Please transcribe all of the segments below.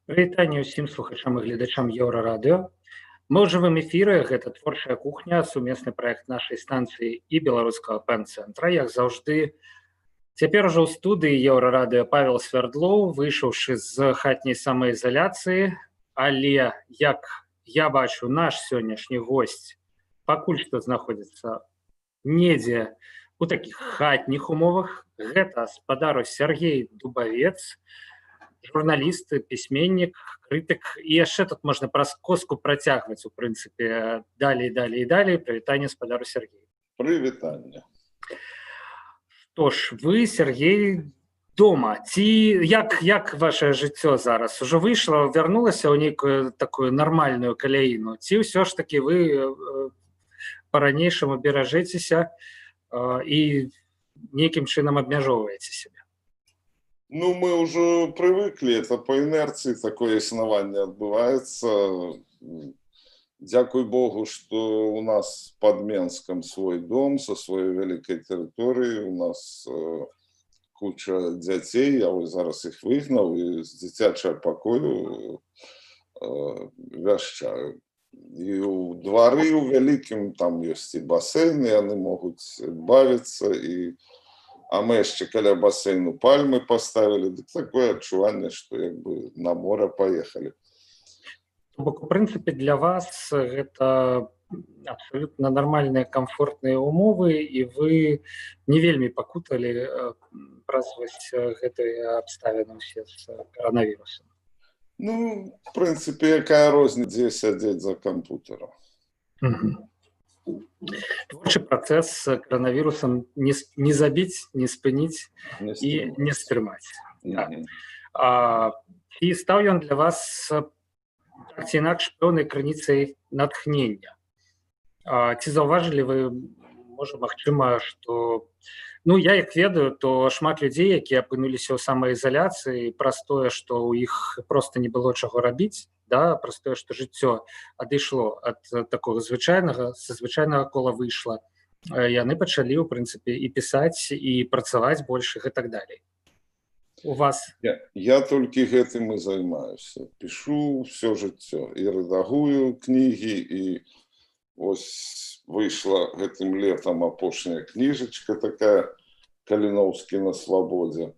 Вітанне ўсім слухачам і гледачам Еўрарадыё. Мы ў жывым эфіры, гэта творчая кухня, сумесны праект нашай станцыі і беларускага пэн-цэнтра. Як заўжды, цяпер ужо ў студыі Еўрарадыё Павел Свярдлоў, выйшаўшы з хатняй самаізаляцыі, але як я бачу, наш сённяшні госць пакуль што знаходзіцца недзе у такіх хатніх умовах. Гэта спадару Сергей Дубавец, журналіст, пісьменнік, крытык. І яшчэ тут можна праз коску працягваць, у прынцыпе, далей. Прывітанне спадару Сергей. Прывітанне. Што ж, вы, Сергей, дома. Ці як ваше жыццё зараз? Ужо выйшла, вярнулася ў нейкую такую нармальную каляіну? Ці ўсё ж такі вы па-ранейшаму беражэцеся і нейкім чынам абмяжоўваеце сябе? Ну, мы уже привыкли, это по инерции такое існаванне отбывается. Дякуй Богу, что у нас под Менском свой дом со своей великой территорией. У нас куча дзяцей, я зараз их выгнал и с дзіцячага покою вяшчаю. И у дворы у великим там есть и бассейны, они могут бавиться, а мы яшчэ каля бассейну пальмы поставили. Такое адчуванне, что як бы на море поехали. Бок, у прынцыпе, для вас гэта абсолютно нармальныя комфортныя умовы, і вы не вельмі пакуталі праз гэтыя абставіны ўсе з коронавірусам? Ну, в прынцыпе, якая розніца, дзе сядзець за кампутарам. Творчы працэс з коронавірусам не забіць, не спыніць і не стрымаць. Ці стаў ён для вас так ці інакш пэўнай крыніцай натхнення? Ці заўважылі вы, можа, магчыма, што... Ну, я як ведаю, то шмат людзей, якія апынуліся ў самаізаляцыі праз тое, што ў іх проста не было чаго рабіць, праз тое, што жыццё адышло ад такога звычайнага кола выйшла, яны пачалі, у прынцыпе, і пісаць, і працаваць больш, і так далей. У вас? Я толькі гэтым і займаюся. Пішу ўсё жыццё, і рэдагую кнігі, і ось выйшла гэтым летам апошняя кніжачка такая «Каліноўскі на свабодзе».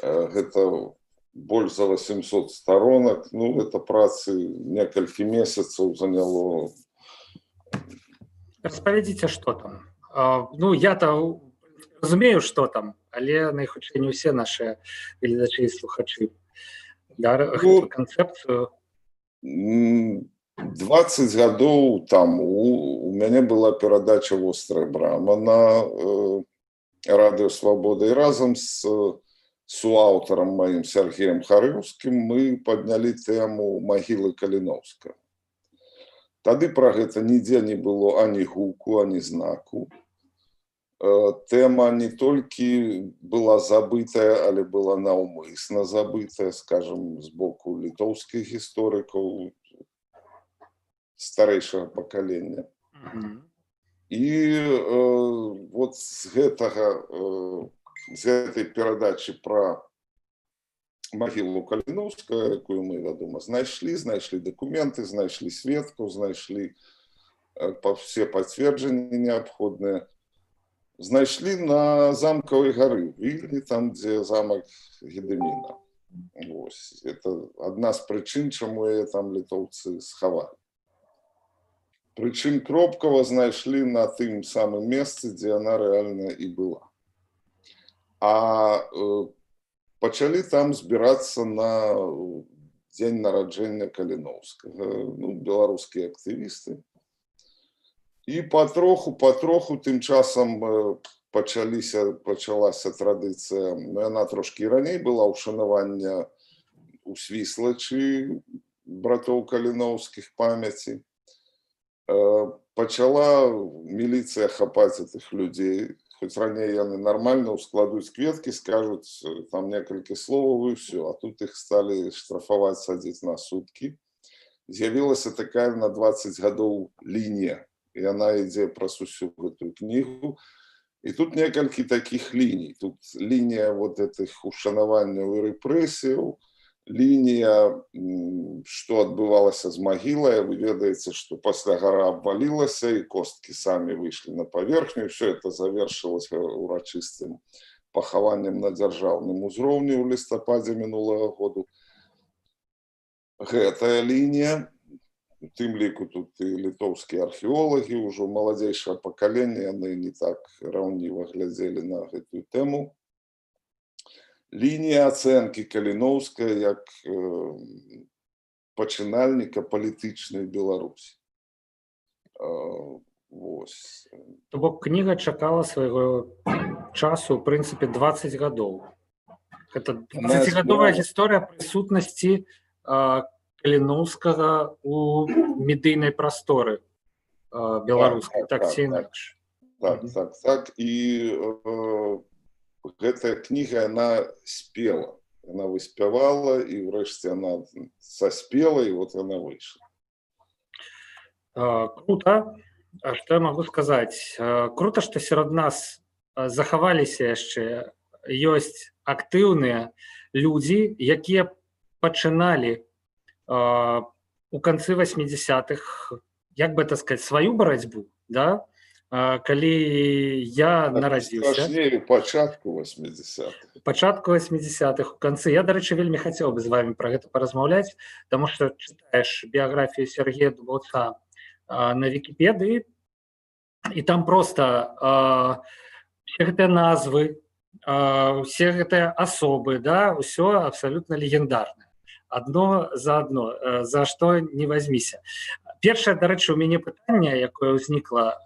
Гэта больш за 800 сторонок. Ну, это працы некалькі месяцаў заняло. Распавядзіце, што там. Ну, я-то разумею, што там, але найхутчэй не ўсе нашыя гледачы і слухачы. Гэту канцэпцыю. 20 гадоў таму у мяне была перадача «Вострая брама» на радыё «Свабода», і разам з суаўтарам маім Сергеем Харыўскім мы паднялі тэму магілы Каліноўскага. Тады пра гэта нідзе не было ані гуку, ані знаку. Тэма не толькі была забытая, але была наўмысна забытая, скажам, з боку літоўскіх гісторыкаў старэйшага пакалення. І вот з гэтай перадачы пра магілу Каліноўскага, якую мы, вядома, знайшлі дакументы, знайшлі сведкаў, знайшлі все пацверджанні неабходныя, знайшлі на замкавай гары, Вільні, там, дзе замак Гедыміна. Это адна з прычын, чаму яе там літоўцы схавалі. Прычым кропкава знайшлі на тым самым месцы, дзе яна рэальна і была. А пачалі там збірацца на дзень нараджэння Каліноўскага, ну, беларускія актывісты. І патроху тым часам пачалася традыцыя, яна трошкі раней была, ушанавання у Свіслачы братоў Каліноўскіх памяці. Пачала міліцыя хапаць гэтых людзей, хоць раней яны нармальна ўскладуць кветкі, скажуць там некалькі словаў і ўсё, а тут іх сталі штрафаваць, садзіць на суткі. З'явілася такая на 20 гадоў лінія, і яна ідзе праз усю гэтую кнігу. І тут некалькі такіх ліній. Тут лінія вот гэтых ушанаванняў і рэпрэсіяў, лінія, што адбывалася з магілай. Вы ведаеце, што пасля гара абвалілася, і косткі самі выйшлі на паверхню. Все это завершылася урачыстым пахаваннем на дзяржаўным узроўні ў лістападзе мінулага году. Гэтая лінія, у тым ліку тут і літоўскія археолагі, ўжо маладзейшае пакаленне, яны не так раўніва глядзелі на гэтую тэму. Лінія ацэнкі Каліноўская як пачынальніка палітычнай Беларусі. Вось. То бок кніга чакала свайго часу, ў прынцыпе, 20 гадоў. Гэта 20-гадовая гісторыя прысутнасці Каліноўскага у медыйнай прасторы беларускай, так ці інакш. Так. І гэтая кніга, яна спела. Яна выспявала, і ўрэшце яна саспела, і вот яна выйшла. Круто. Што я магу сказаць? Круто, што сярод нас захаваліся яшчэ, ёсць актыўныя людзі, якія пачыналі у канцы 80-х, як бы это сказаць, сваю барацьбу, да? Калі я нарадзіўся. Пачатку 80-х. Пачатку 80-х, у канцы. Я, дарэчы, вельмі хацеў бы з вамі пра гэта паразмаўляць, таму што чытаеш біяграфію Сергея Дубаўца на Вікіпедыі, і там проста все гэтыя назвы, все гэтыя асобы, да, ўсё абсалютна легендарнае. Адно за адно, за што не вазьміся. Першае, дарэчы, у мяне пытанне, якое ўзнікла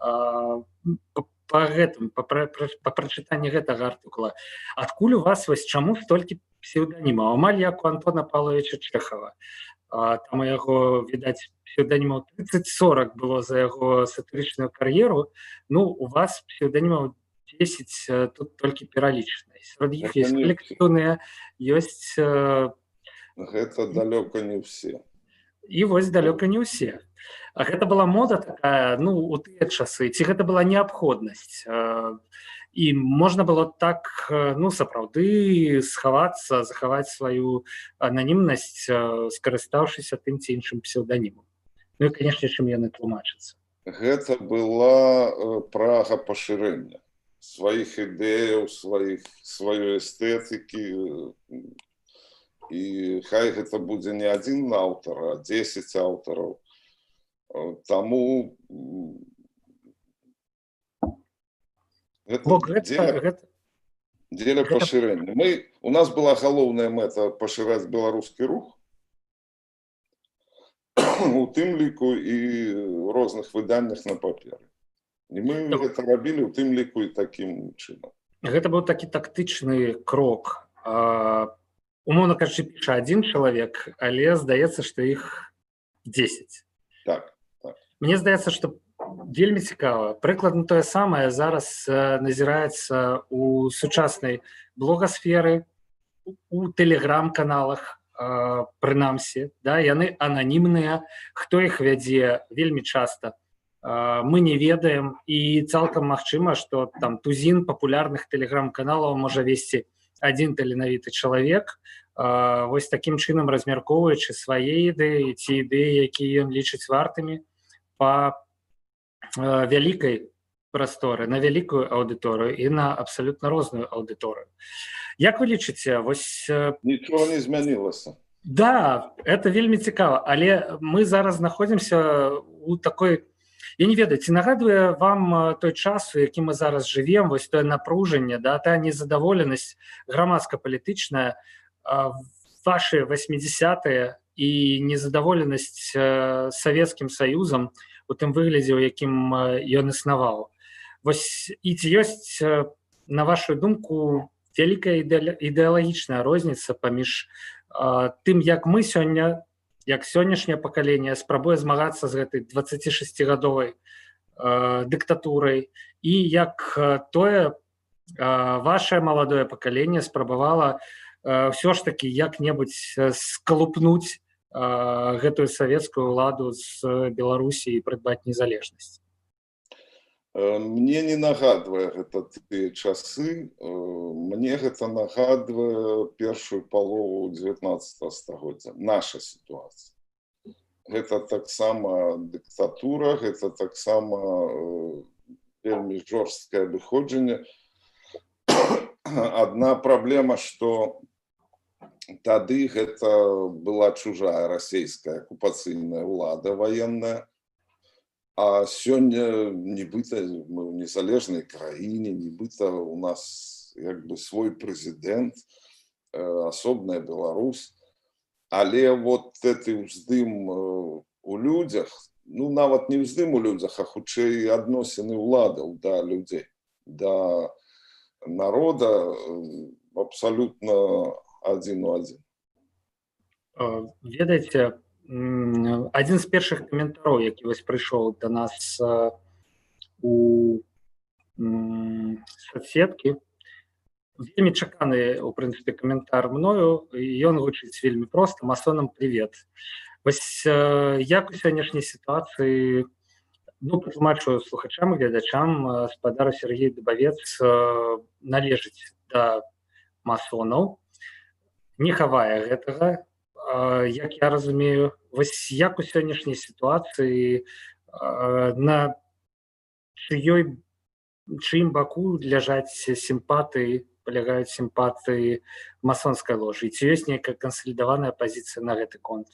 па прачытанні гэтага артыкула. Адкуль у вас, вось чаму столькі псеўданімаў? Амаль як у Антона Павловича Чэхава. Там у яго, відаць, псеўданімаў 30-40 было за яго сатырычную кар'еру. Ну, у вас псеўданімаў 10 тут толькі пералічаныя. Сярод іх ёсць калектыўныя, ёсць... Гэта далёка не ўсе. І вось далёка не ўсе. А гэта была мода такая, ну, у тыя часы, ці гэта была неабходнасць. І можна было так, ну, сапраўды схавацца, захаваць сваю ананімнасць, скарыстаўшыся тым ці іншым псеўданімам. Ну і, канешне, чым яны тлумачацца. Гэта была прага пашырэння сваіх ідэяў, сваёй эстэтыкі. І хай гэта будзе не адзін аўтар, а 10 аўтараў. Таму гэта дзеля пашырэння. У нас была галоўная мэта пашыраць беларускі рух, у тым ліку і ў розных выданнях на паперы. І мы гэта рабілі ў тым ліку і такім чынам. Гэта быў такі тактычны крок. Умоўна кажучы, піша адзін чалавек, але здаецца, што іх 10. Так. Мне здаецца, што вельмі цікава. Прыкладна тое самае зараз назіраецца у сучаснай блогасферы, у тэлеграм-каналах, прынамсі. Да? Яны ананімныя, хто іх вядзе вельмі часта. Мы не ведаем, і цалкам магчыма, што там тузін папулярных тэлеграм-каналаў можа весці адзін таленавіты чалавек, вось такім чынам размяркоўваючы свае ідэі ці ідэі, якія ён лічыць вартымі па вялікай прасторы, на вялікую аўдыторыю і на абсалютна розную аўдыторыю. Як вы лічыце, вось... Нічога не змянілася. Да, это вельмі цікава, але мы зараз знаходзімся у такой... Я не ведаю, ці нагадвае вам той час, у якім мы зараз жывем, вось тое напружанне, да, тая незадаволенасць грамадска-палітычная, вашы 80-е і незадаволенасць Савецкім Саюзам у тым выглядзе, у якім ён існаваў. Вось і ці ёсць, на вашу думку, вялікая ідэалагічная розніца паміж тым, як мы сёння, як сённяшняе пакаленне спрабуе змагацца з гэтай 26-гадовай дыктатурай, і як тое ваше маладое пакаленне спрабавала ўсё ж такі як-небудзь скалупнуць гэтую савецкую ўладу з Беларусі і прыдбаць незалежнасць. Мне не нагадвае гэта тыя часы, мне гэта нагадвае першую палову 19 стагоддзя, наша сітуацыя. Гэта таксама дыктатура, гэта таксама вельмі жорсткае абыходжанне. Адна праблема, што тады гэта была чужая расійская акупацыйная ўлада ваенная, а сёння нібыта мы ў незалежнай краіне, нібыта у нас як бы свой прэзідэнт, асобная Беларусь. Але вот гэты ўздым у людзях, ну нават не ўздым у людзях, а хутчэй адносіны ўладаў да людзей, да народа абсалютна адзін у адзін. Ведаеце, адзін з першых каментароў, які вось прыйшоў да нас у соцсеткі, вельмі чаканы, у прынцыпе, каментар мною, і ён гучыць вельмі проста: масонам привет. Вось як у сённяшняй сітуацыі, ну, патлумачу слухачам і гледачам, спадар Сергей Дубавец належыць да масонаў, не хавае гэтага, як я разумею. Вось як у сённяшняй сітуацыі, на чыім баку ляжаць сімпатыі, палягаюць сімпатыі масонскай ложы? Ці ёсць нейкая кансалідаваная пазіцыя на гэты конт?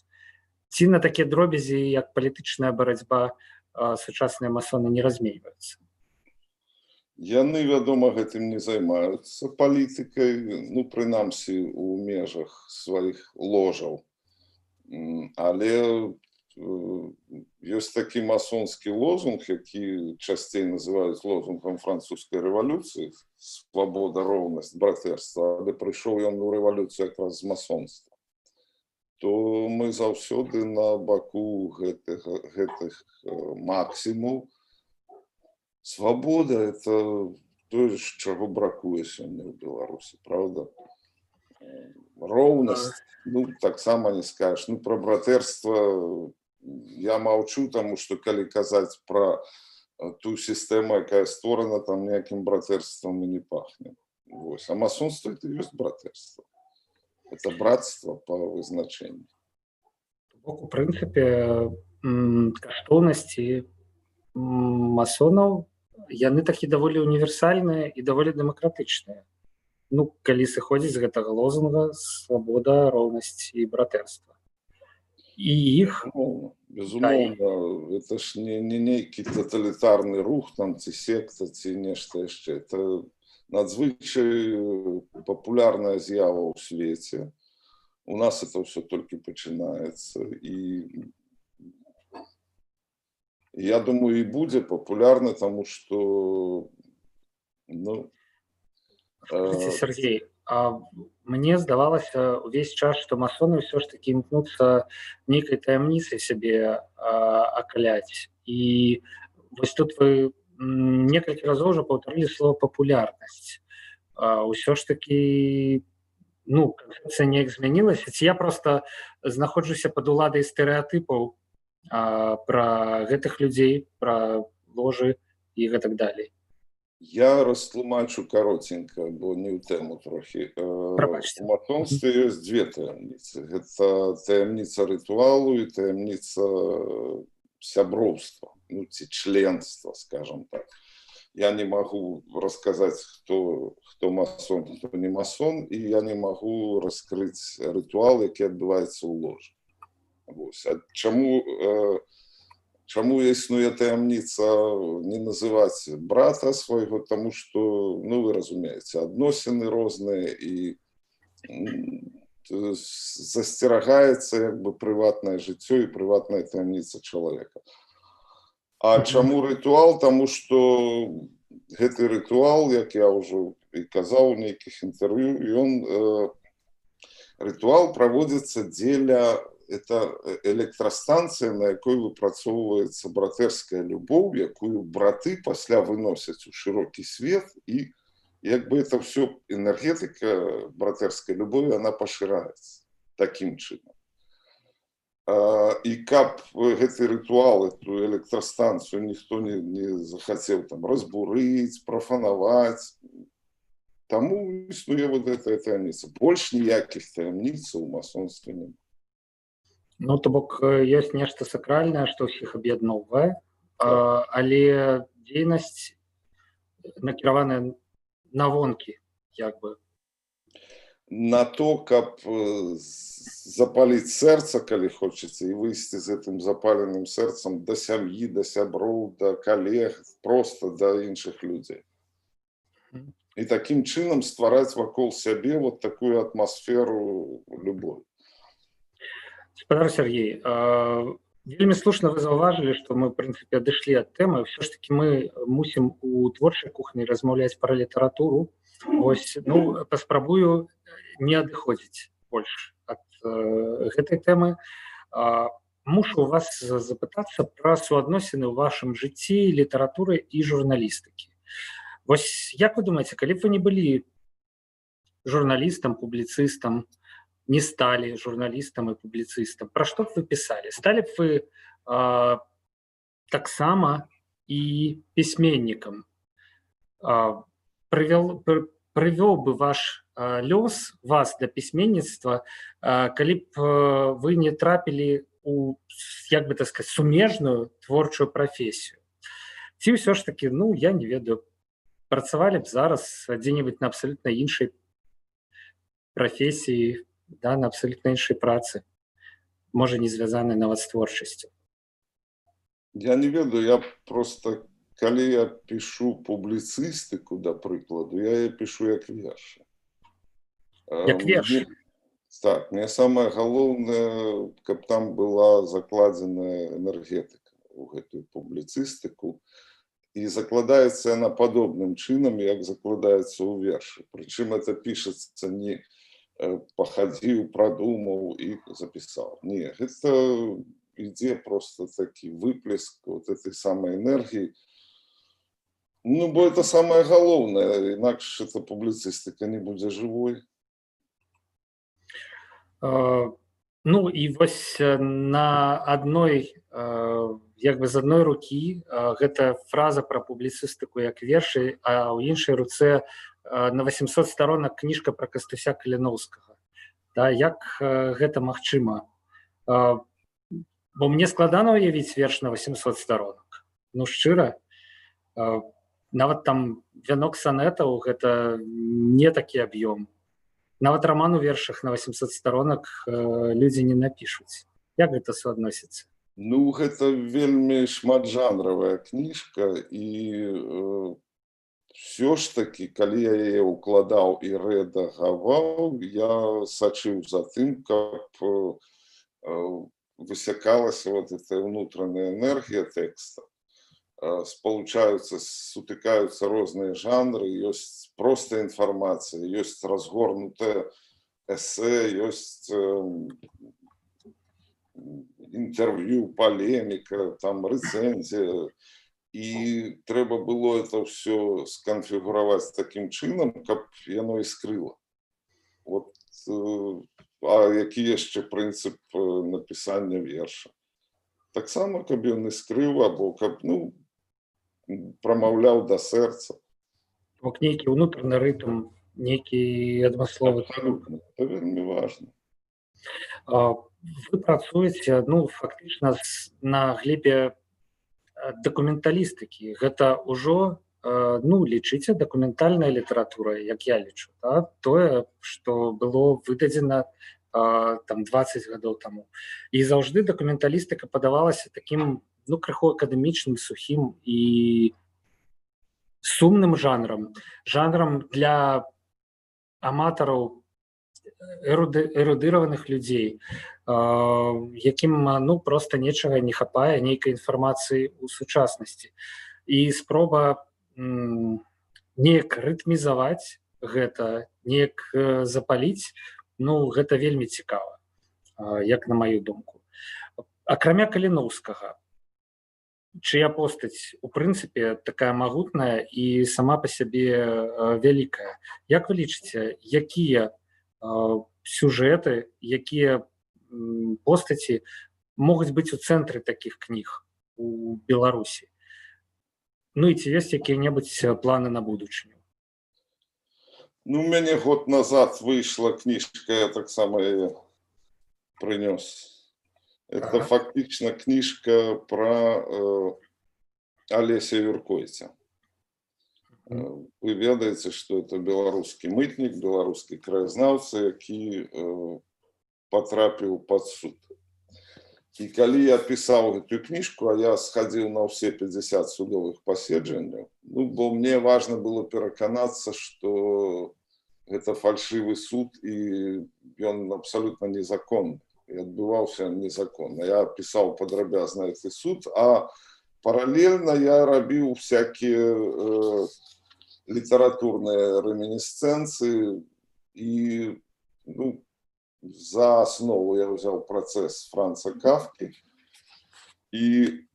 Ці на такія дробязі, як палітычная барацьба, сучасныя масоны не разменьваюцца? Яны, вядома, гэтым не займаюцца палітыкай, ну, прынамсі, у межах сваіх ложаў. Але ёсць такі масонскі лозунг, які часцей называюць лозунгам французскай рэвалюцыі: свабода, роўнасць, братэрства, але прыйшоў ён у рэвалюцыю якраз з масонства. То мы заўсёды на баку гэтых максімумаў. Свабода — это тое, чаго бракуе сёння ў Беларусі, правда? Роўнасць, ну, таксама не скажаш. Ну, пра братэрства я маўчу, таму што калі казаць пра ту сістэму, якая створана, там ніякім братэрствам і не пахне. Вось. А масонство — это ёсць братэрства. Это братство па вызначэнні. У прынцыпе, каштоўнасці масонаў, яны такі даволі універсальныя і даволі дэмакратычныя. Ну, калі сыходзіць з гэтага лозунга свабода, роўнасць і братэрства. І іх... Безумоўна, это ж не нейкі таталітарны рух там, ці секта, ці нешта яшчэ. Это надзвычай папулярная з'ява ў свеце. У нас это все толькі пачынаецца. І я думаю, і будзе папулярна, таму што, ну... Сергей, мне здавалася ўвесь час, што масоны ўсё ж такі імкнуцца нейкай таямніцай сябе акаляць. І вось тут вы некалькі разоў уже паўтарылі слова папулярнасць. Усё ж такі, ну, канцэпцыя неяк змянілася, ці я проста знаходжуся пад уладай стэрэатыпаў пра гэтых людзей, пра ложы і гэтак далей? Я растлумачу каротенька, бо не ў тэму трохі. У масонстве ёсць дзве таямніцы. Гэта таямніца рытуалу і таямніца сяброўства, ну, ці членства, скажам так. Я не магу расказаць, хто масон, хто не масон, і я не магу раскрыць рытуал, які адбываецца ў ложы. Чаму існуе таямніца не называць брата свайго? Таму што, ну, вы разумееце, адносіны розныя і засцерагаецца як бы прыватнае жыццё і прыватная таямніца чалавека. А чаму рытуал? Таму што гэты рытуал, як я ўжо і казаў у нейкіх інтэрв'ю, рытуал праводзіцца дзеля... Это электрастанцыя, на якой выпрацоўваецца братэрская любоў, якую браты пасля выносяць у шырокі свет, і як бы это все энергетыка братэрскай любові, она пашыраецца такім чынам. і каб гэты рытуал, эту электрастанцыю ніхто не захацеў там разбурыць, прафанаваць. Таму існуе вот гэтая таямніца. Больш ніякіх таямніцаў у масонстве няма. Ну, то бок ёсць нешта сакральнае, што ўсіх аб'ядноўвае, але дзейнасць накіраваная на вонкі, як бы. На то, каб запаліць сэрца, калі хочаце, і выйсці з гэтым запаленым сэрцам да сям'і, да сяброў, да калег, проста да іншых людзей. І такім чынам ствараць вакол сябе вот такую атмасферу любові. Гаспадар Сергей, вельмі слушна вы заўважылі, што мы, в прынцыпе, адышлі ад тэмы. Ўсё ж такі мы мусім у творчай кухні размаўляць пра літаратуру. Вось, ну, паспрабую не адыходзіць больш ад гэтай тэмы. Мушу у вас запытацца пра суадносіны ў вашым жыцці літаратуры і журналістыкі. Вось як вы думаеце, калі б вы не былі журналістам, публіцыстам, не сталі журналістам і публіцыстам, пра што б вы пісалі? Сталі б вы таксама і пісьменнікам? Прывёў бы ваш лёс вас да пісьменніцтва, калі б вы не трапілі у, як бы так сказаць, сумежную творчую прафесію? Ці ўсё ж такі, ну, я не ведаю, працавалі б зараз дзе-небудзь на абсалютна іншай прафесіі, да, на абсалютна іншай працы, можа, не звязанай нават з творчасцю? Я не ведаю, я просто, калі я пішу публіцыстыку, да прыкладу, я пішу як вершы. Як верш? Так, мне самае галоўнае, каб там была закладзеная энергетыка ў гэтую публіцыстыку, і закладаецца яна падобным чынам, як закладаецца ў вершы. Прычым это пішацца не пахадзіў, прадумаў і запісаў. Не, гэта ідзе просто такі выплеск вот этой самой энергии. Ну, бо это самое галоўнае, інакш эта публіцыстыка не будзе жывой. Ну, і вось на адной, як бы з адной рукі гэта фраза пра публіцыстыку як вершы, а ў іншай руцэ на 800 сторонак кніжка пра Кастуся Каліноўскага. Да, як гэта магчыма? Бо мне складана уявіць верш на 800 сторонак. Ну, шчыра, нават там вянок санетаў гэта не такі аб'ём. Нават раман у вершах на 800 сторонак людзі не напішуць. Як гэта суадносіцца? Ну, гэта вельмі шматжанравая кніжка, і все ж таки, калі я яе ўкладаў і рэдагаваў, я сачыў за тым, каб высякалася вот эта внутренняя энергия текста. Сутыкаются разные жанры, есть просто информация, есть разгорнутое эссе, есть интервью, полемика, там рецензия. И треба было это все сконфигуровать таким чином, как оно искрыло. Вот, а які яшчэ прынцып напісання верша. Таксама, каб ён іскрыў, або каб, ну, прамаўляў да сэрца. Бок нейкі ўнутраны рытм, нейкі адмысловы. Абсолютно. Это вельмі важна. Вы працуеце, ну, фактычна на глебе дакументалістыкі. Гэта ўжо, ну, лічыце, дакументальная літаратура, як я лічу, да? Тое, што было выдадзена там 20 гадоў таму. І заўжды дакументалістыка падавалася такім, ну, крыху акадэмічным, сухім і сумным жанрам. Жанрам для аматараў, эрудыраваных людзей, якім, ну, проста нечага не хапае, нейкай інфармацыі ў сучаснасці. І спроба неяк рытмізаваць гэта, неяк запаліць, ну, гэта вельмі цікава, як на маю думку. Акрамя Каліноўскага, чыя постаць, у прынцыпе, такая магутная і сама па сябе вялікая. Як вы лічыце, якія сюжэты, якія постаці могуць быць у цэнтры такіх кніг у Беларусі? Ну і ці ёсць якія-небудзь планы на будучыню? Ну, у мяне год назад выйшла кніжка, я таксама яе прынёс. Это Так. фактично книжка про Алеся Юркойца. Вы ведаеце, что это беларускі мытнік, беларускі краязнаўца, які потрапіў под суд. І калі я пісаў гэтую кніжку, а я схадзіў на ўсе 50 судовых паседжанняў, ну, бо мне важно было пераканацца, што гэта фальшывы суд і ён абсолютно незаконны. И отбывался незаконно. Я писал падрабязна этот суд, а параллельно я робил всякие литературные реминисценции, и ну, за основу я взял процесс Франца Кафки, и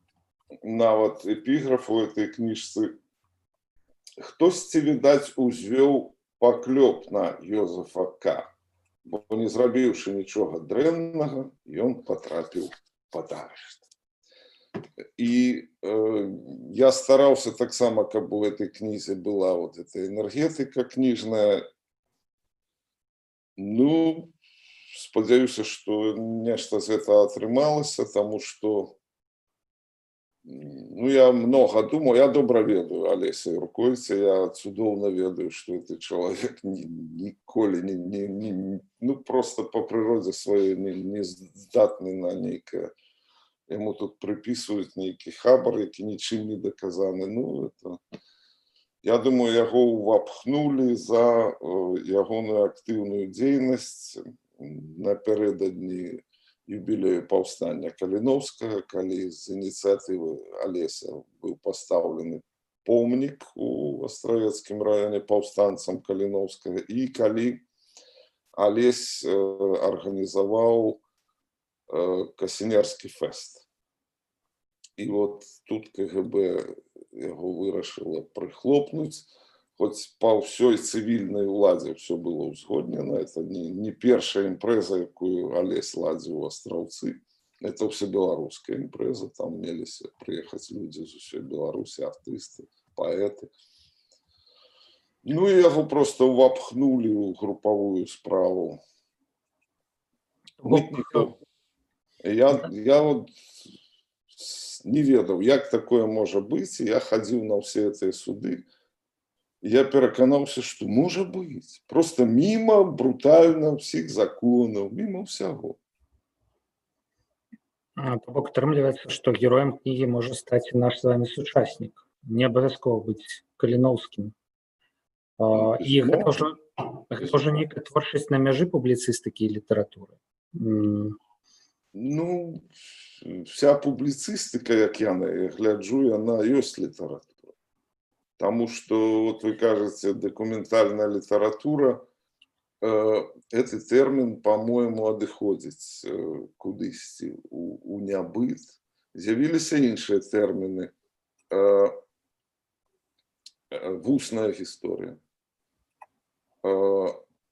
нават эпиграф у этой книжцы «Хтосьці, відаць, узвёў паклёп на Йозефа К. Бо не зрабіўшы нічога дрэннага, ён потрапіў пад арышт». І я стараўся таксама, каб у этой кнізе была вот эта энергетыка кніжная. Ну, спадзяюся, што нешта з гэтага атрымалася, таму што ну, я много думаю, я добра ведаю Алеся Юркойца, я цудоўна ведаю, што гэты чалавек ніколі ну, просто по прыродзе сваёй не здатны на нейкае. Яму тут прыпісваюць нейкі хабар, які нічым не даказаны. Ну, это... Я думаю, яго увапхнулі за ягоную актыўную дзейнасць напярэдадні юбілею паўстання Каліноўскага, калі з ініцыятывы Алеся быў пастаўлены помнік у Астравецкім раёне паўстанцам Каліноўскага, і калі Алесь арганізаваў Касінерскі фэст. І вот тут КГБ яго вырашыла прыхлопнуць, хоць па ўсёй цывільнай уладзе все было ўзгоднена. Это не першая імпрэза, якую Алесь ладзіў у Астраўцы. Это ўсебеларуская імпрэза, там меліся прыехаць людзі з усёй Беларусі, артысты, паэты. Ну і яго проста увапхнулі ў групавую справу. Я вот не ведаў, як такое можа быць, я хадзіў на ўсе гэтыя суды. Я пераканаўся, што можа быць. Просто міма брутальна ўсіх законаў, міма ўсяго. То бок атрымліваецца, што героем кнігі можа стаць і наш з вами сучаснік. Не абавязкова быць Каліноўскім. І гэта ўжо нейкая творчасць на мяжы публіцыстыкі і літаратуры. Ну, вся публіцыстыка, як я на яе гляджу, яна ёсць літаратура. Потому что, вот вы кажете, документальная литература, этот термин, по-моему, адыходзіць кудысьці у нябыт. З'явіліся іншыя тэрміны. Вусная гісторыя,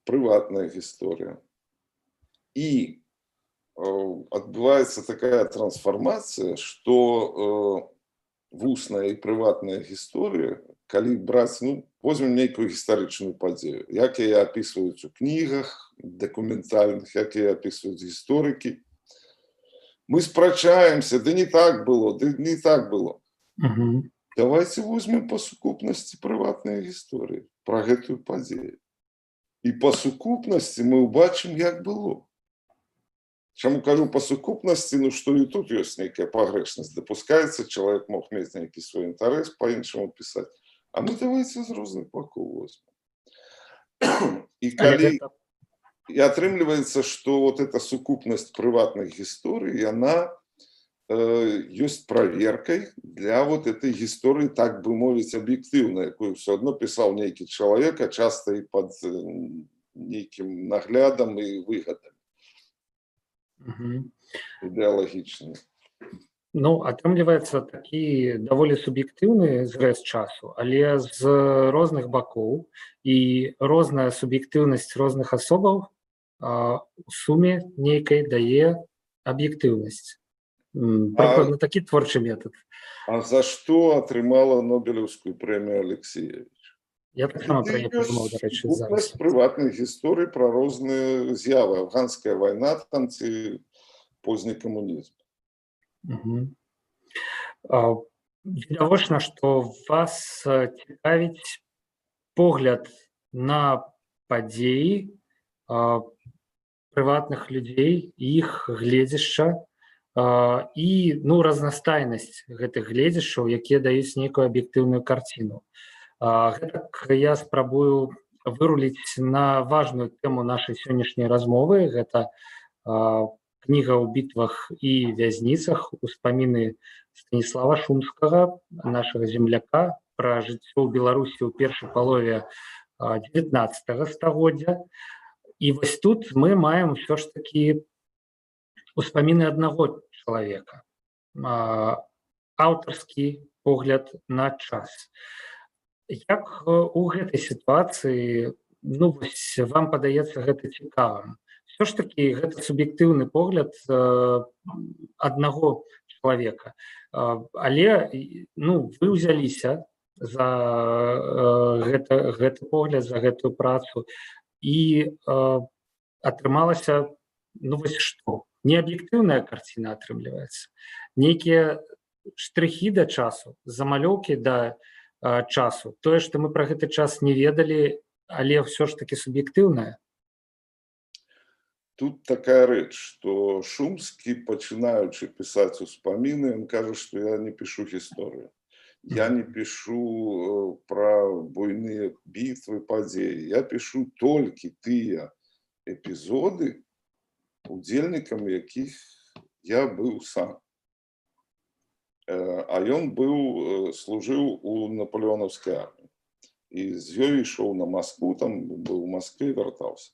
прыватная гісторыя. І адбываецца такая трансформация, что вусная і прыватная гісторыя, калі браць, ну, возьмем нейкую гістарычную падзею, як яе апісваюць у кнігах дакументальных, як яе апісваюць гісторыкі. Мы спрачаемся, да не так было, да не так было. Давайте возьмем па сукупнасці прыватныя гісторыі пра гэтую падзею. І па сукупнасці мы ўбачым, як было. Чаму кажу па сукупнасці, ну што і тут ёсць нейкая пагрэшнасць. Дапускаецца, чалавек мог мець нейкі свой інтарэс па-іншаму пісаць. А мы давайте з розных бакоў возьмем. І атрымліваецца, што вот эта сукупнасць прыватных гісторый, яна ёсць праверкай для вот этой гісторыі, так бы мовіць, аб'ектыўнай, якую ўсё адно пісаў нейкі чалавек, а часта і пад нейкім наглядам і выгадам. Ідэалагічны. Ну, атрымліваецца такі даволі суб'ектыўны зрэз часу, але з розных бакоў, і розная суб'ектыўнасць розных асобаў у суме нейкай дае аб'ектыўнасць. Прыкладна такі творчы метад. А за што атрымала Нобелеўскую прэмію Алексеевич? Я таксама пра яе падумаў, Ёсць дарэчы, купнасць зараз. прыватных гісторый пра розныя з'явы. Афганская вайна там ці позні камунізм. Мгм. Відавочна, што вас цікавіць погляд на падзеі прыватных людзей, іх гледзяшча і разнастайнасць гэтых гледзяшчаў, якія даюць нейкую аб'ектыўную карціну. Гэтак я спрабую выруліць на важную тэму нашай сённяшняй размовы. Гэта кніга ў бітвах і вязніцах, успаміны Станіслава Шумскага, нашага земляка, пра жыццё ў Беларусі ў першай палове 19 стагоддзя. І вось тут мы маем ўсё ж такі успаміны аднаго чалавека, аўтарскі погляд на час. Як у гэтай сітуацыі вам падаецца гэта цікавым? Все ж такі гэта суб'ектыўны погляд аднаго чалавека. Але вы ўзяліся за гэты погляд, за гэтую працу, і атрымалася вось што? Не аб'ектыўная карціна атрымліваецца. Нейкія штрыхі да часу, замалёўкі да часу. Тое, што мы пра гэты час не ведалі, але ўсё ж такі суб'ектыўнае. Тут такая рэч, што Шумскі, пачынаючы пісаць успаміны, ён кажа, што я не пішу гісторыю. Я не пішу пра буйныя бітвы, падзеі. Я пішу толькі тыя эпізоды, удзельнікам якіх я быў сам. А ён служыў у напалеонаўскай арміі. І з ёй ішоў на Маскву, там быў у Маскве, вяртаўся.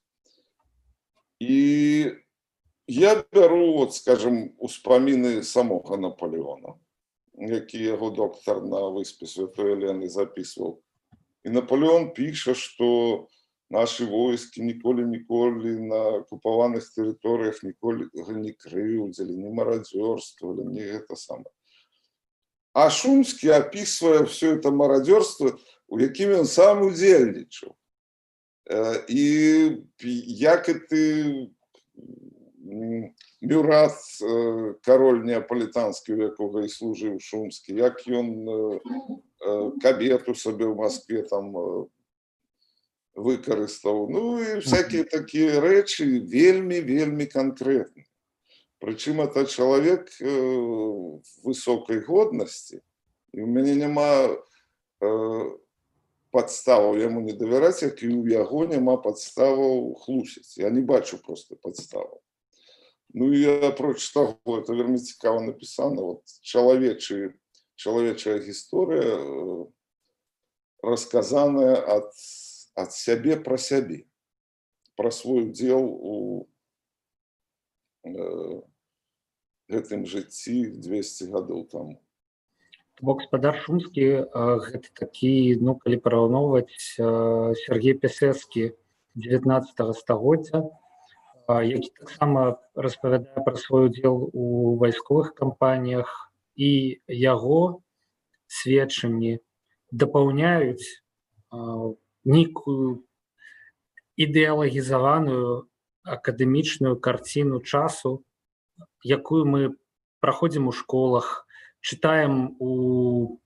І я бяру, скажем, успаміны самога Напалеона, які яго доктар на выспе Святой Елены запісваў. І Напалеон піша, што нашы войскі ніколі на акупаваных тэрыторыях ніколі не крыўдзілі, не марадзёрствавалі, не гэта самае. А Шумскі апісвае все это марадзёрства, у якім ён сам удзельнічаў. І як ты Мюрат, кароль неапалітанскі, у якога і служыў Шумскі, як ён кабету сабе ў Маскве там выкарыстаў. І всякія такія рэчы вельмі канкрэтныя. Прычым это чалавек высокай годнасці, і ў мяне няма падставаў яму не давяраць, як і ў яго няма падставаў хлусіць. Я не бачу проста падставаў. І апроч таго, это вельмі цікава напісана. Чалавечая гісторыя расказаная ад сябе пра сябе, пра свой удзел у гэтым жыцці 200 гадоў таму. Гаспадар Шумскі гэта такі, калі параўноўваць, Сергей Пісецкі 19 стагоддзя, які таксама распавядае пра свой удзел у вайсковых кампаніях, і яго сведчанні дапаўняюць нейкую ідэалагізаваную акадэмічную карціну часу, якую мы праходзім у школах, чытаем у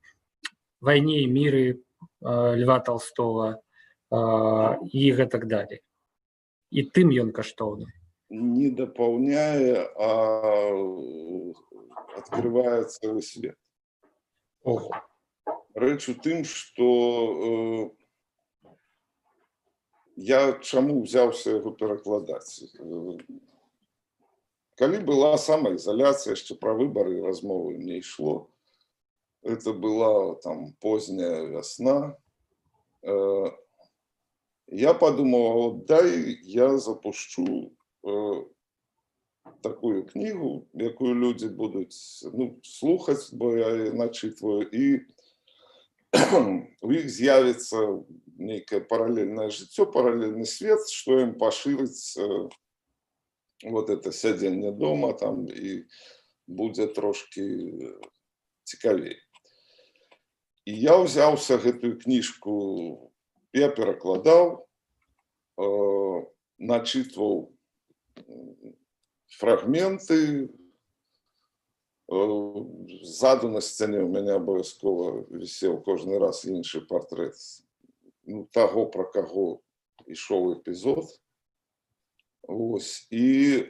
«Вайне і міры» Льва Толстого і гэтак далей. І тым ён каштоўны. Не дапаўняе, а адкрывае цэлы свет. Рэч у тым, што я чаму ўзяўся яго перакладаць. Калі была самаізаляцыя, яшчэ пра выбары размовы не ішло, это была там позняя вясна, я падумаў, дай я запушчу такую кнігу, якую людзі будуць слухаць, бо я начытваю, і у іх з'явіцца нейкае паралельнае жыццё, паралельны свет, што ім пашырыць вот это сядзенне дома там і будзе трошки цікавей. І я ўзяўся гэтую кніжку, я перакладаў, начитывал фрагменты, ззаду на сцяне у мяне абавязкова вісеў кожны раз іншы партрэт таго, пра каго ішоў эпізод. Ось, і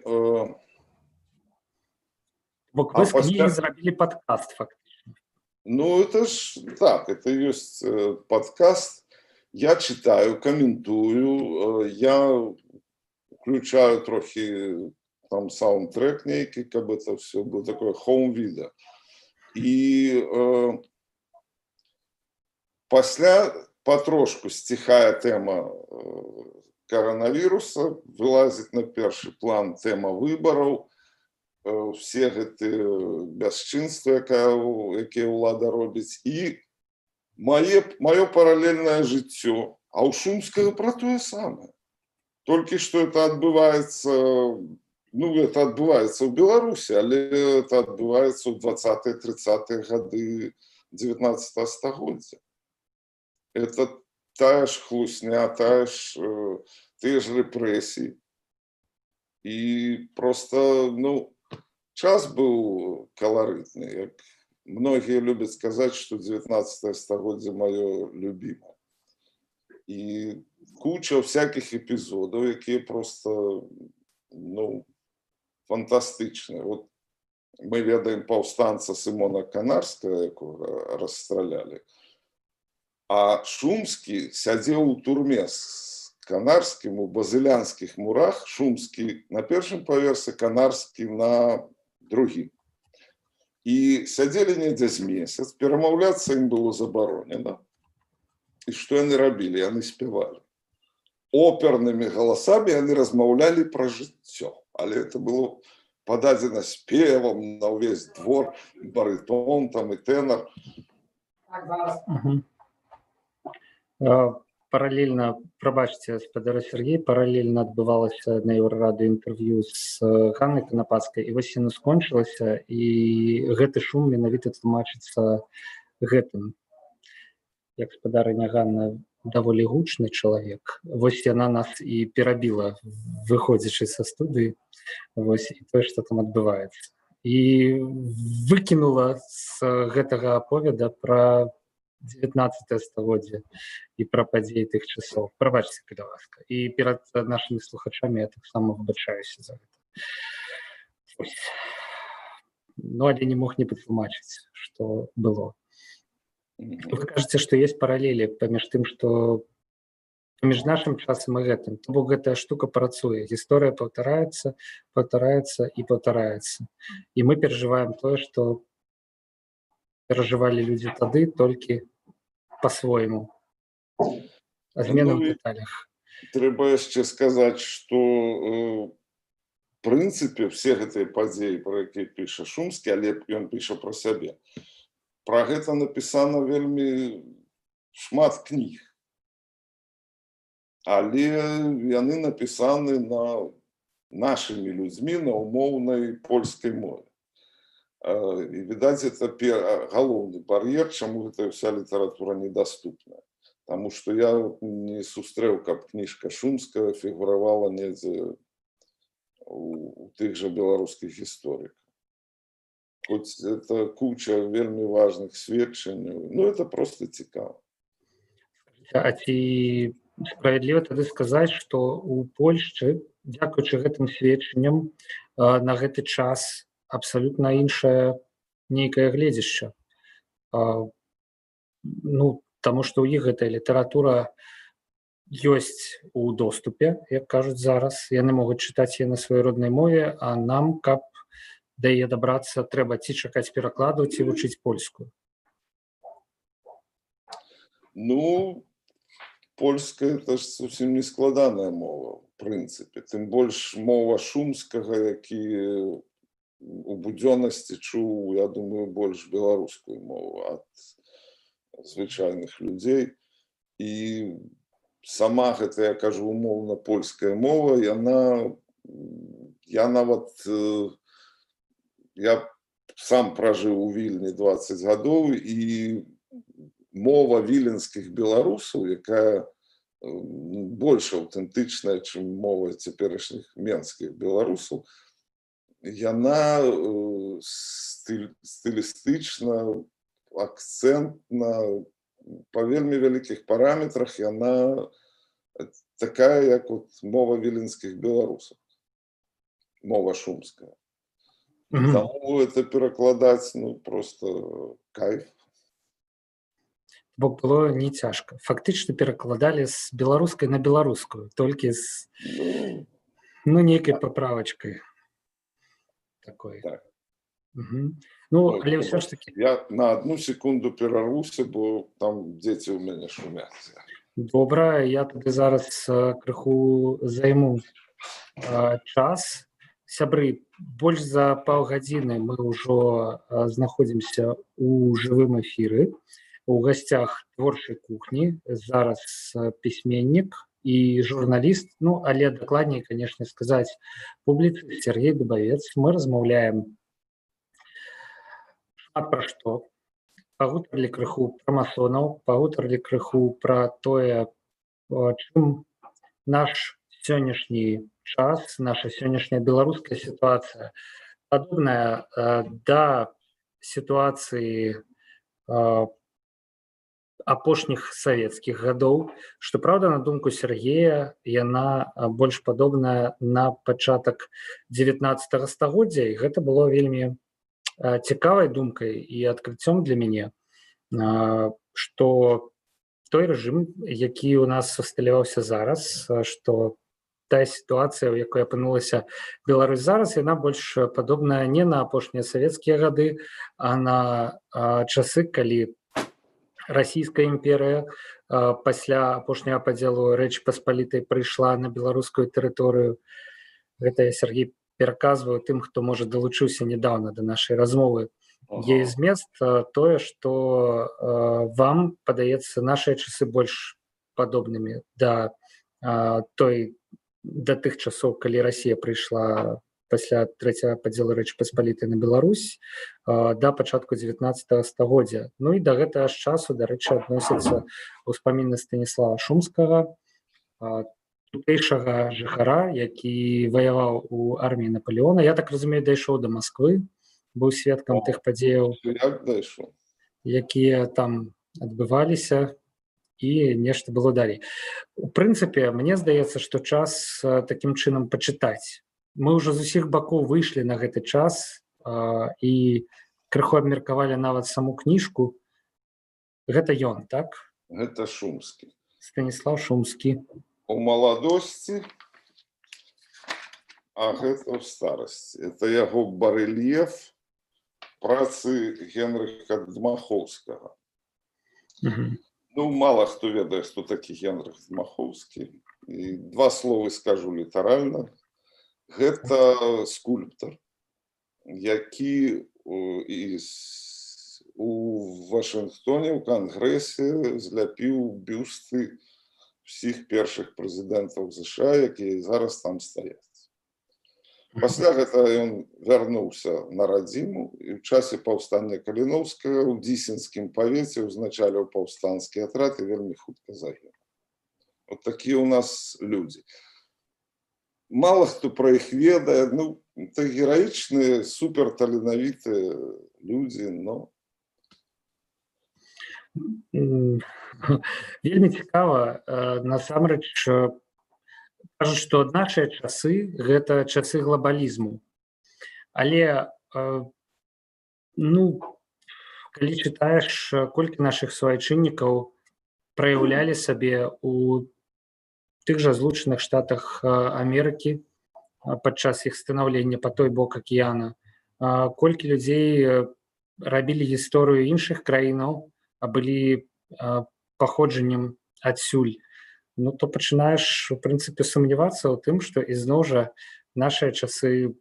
Бок вы з кнігі зрабілі падкаст, фактычна. Ну, это ж так, это есть подкаст. Я читаю, комментую, я включаю трохи там саундтрек некий, как бы это все было такое хоум-видео. И пасля потрошку стихая тема коронавируса, вылазит на перший план тема выборов, все гэты бясчынства, якія ўлада робіць, і маё паралельнае жыццё, а ў Шумскага пра тое самае. Толькі што это адбываецца, это адбываецца ў Беларусі, але это адбываецца ў 20-30-е гады 19 стагоддзя. Это тая ж хлусня, тыя ж рэпрэсіі. І просто, час быў каларытны, як многія любяць сказаць, што 19 стагоддзе маё любімае. І куча всяких эпізодаў, якія просто, фантастычныя. Вот мы ведаем паўстанца Сымона Канарскага, якога расстралялі. А Шумскі сядзеў у турме з Канарскім у Базылянскіх мурах, Шумскі на першым паверсе, Канарскі на другім. І сядзелі недзе з месяц, перамаўляцца ім было забаронена. І што яны рабілі? Яны спявалі. Опернымі галасамі яны размаўлялі пра жыццё. Але это было пададзена спевам на ўвесь двор, барытон там і тэнар. Паралельна, прабачце, спадара Сергей, паралельна адбывалася на Еўрарадыё інтэрв'ю з Ганнай Канапацкай, і вось яно скончылася, і гэты шум менавіта тлумачыцца гэтым. Як спадарыня Ганна даволі гучны чалавек, вось яна нас і перабіла, выходзячы са студыі, вось, і тое, што там адбываецца. І выкінула з гэтага аповеда пра 19 стагоддзе і пра падзеі тых часоў. Прабачце, калі ласка. І перад нашымі слухачамі я таксама выбачаюся за гэта. Але не мог не патлумачыць, што было. Вы кажаце, што ёсць паралелі паміж тым, што паміж нашым часам і гэтым. То бок гэтая штука працуе. Гісторыя паўтараецца, паўтараецца і паўтараецца. І мы перажываем тое, што перажывалі людзі тады толькі па-свойму. А змена ў дэталях. Трэба яшчэ сказаць, што в прынцыпе все гэтыя падзеі, пра якія піша Шумскі, але ён піша пра сябе. Пра гэта напісана вельмі шмат кніг. Але яны напісаны нашымі людзьмі на умоўнай польскай мове. І, відаць, это галоўны бар'ер, чаму гэта ўся літаратура недаступная. Таму што я не сустрэў, каб кніжка Шумскага фігуравала недзе у тых жа беларускіх гісторыках. Хоць это куча вельмі важных сведчанняў, это просто цікава. А ці справядліва тады сказаць, што ў Польшчы, дзякуючы гэтым сведчанням, на гэты час абсалютна іншае нейкае гледзішча. Таму што ў іх гэтая літаратура ёсць у доступе, як кажуць зараз. Яны могуць чытаць яе на сваёй роднай мове, а нам, каб да яе дабрацца, трэба ці чакаць перакладу, ці вучыць польскую. Польская – это ж зусім не складаная мова, в прынцыпе. Тым больш мова Шумскага, які у будзённасці чуў, я думаю, больш беларускую мову ад звычайных людзей. І сама гэта, я кажу, умоўна польская мова, я сам пражыў у Вільні 20 гадоў, і мова віленскіх беларусаў, якая больш аўтэнтычная, чым мова цяперашніх менскіх беларусаў, яна стылістычна, акцэнтна, па вельмі вялікіх параметрах яна такая, як от мова віленскіх беларусаў, мова шумская. Таму это перакладаць, ну, просто кайф. Бо было не цяжка. Фактычна перакладалі з беларускай на беларускую, толькі з нейкай паправачкай такой. Так. Ну, але ўсё ж такі... Я на одну секунду перарвуся, бо там дзеці ў мяне шумяць. Добра, я тады зараз крыху займу час. Сябры, больш за паўгадзіны мы ўжо знаходзімся ў жывым эфіры. У гасцях творчай кухні зараз пісьменнік і журналіст, ну, але дакладней, канешне сказаць, публіцыст Сергей Дубавец. Мы размаўляем шмат пра што. Пагутарылі крыху пра масонаў, пагутарылі крыху пра тое, чым наш сённяшні час, наша сённяшняя беларуская сітуацыя падобная да сітуацыі апошніх савецкіх гадоў. Што праўда, на думку Сергея, яна больш падобная на пачатак 19 стагоддзя, і гэта было вельмі цікавай думкай і адкрыццём для мяне, што той рэжым, які ў нас усталяваўся зараз, што тая сітуацыя, у якой апынулася Беларусь зараз, яна больш падобная не на апошнія савецкія гады, а на часы, калі Расійская імперыя пасля апошняга падзелу Рэчы Паспалітай прыйшла на беларускую тэрыторыю. Гэта я, Сергей, пераказваю тым, хто, можа, далучыўся нядаўна да нашай размовы. Яе змест тое, што вам падаецца нашыя часы больш падобнымі да тых часоў, калі Расія прыйшла пасля трэцяга падзелу Рэчы Паспалітай на Беларусь да пачатку 19 стагоддзя. Ну і да гэтага ж часу, дарэчы, адносяцца ўспаміны Станіслава Шумскага, тутэйшага жыхара, які ваяваў у арміі Напалеона. Я так разумею, дайшоў да Масквы, быў сведкам тых падзеяў, якія там адбываліся, і нешта было далей. У прынцыпе, мне здаецца, што час такім чынам пачытаць. Мы ўжо з усіх бакоў выйшлі на гэты час і крыху абмеркавалі нават саму кніжку. Гэта ён, так? Гэта Шумскі. Станіслав Шумскі. У маладосці, а гэта ў старасці. Это яго барэльеф працы Генрыха Дмахоўскага. Ну, мала хто ведае, хто такі Генрых Дмахоўскі. І два словы скажу літаральна. Гэта скульптар, які у Вашынгтоне, у Кангрэсе зляпіў бюсты ўсіх першых прэзідэнтаў США, якія зараз там стаяць. Пасля гэта ён вярнуўся на радзіму і ў часе паўстання Каліноўскага ў Дзісінскім павеце ўзначаліў паўстанскі атрад і вельмі хутка загінуў. От такія ў нас людзі. Мало хто пра іх ведае, ну, это гераічныя, суперталенавітыя людзі, но... Вельмі цікава. Насамрэч, кажуць, што нашыя часы – гэта часы глобалізму. Але, ну, калі чытаеш, колькі нашых суайчыннікаў праяўлялі сабе у тых жа Злучаных Штатах Амерыкі падчас іх станаўлення па той бок акіяна, колькі людзей рабілі гісторыю іншых краінаў, а былі паходжаннем адсюль, ну, то пачынаеш, у прынцыпе, сумнявацца ў тым, што ізноў жа нашыя часы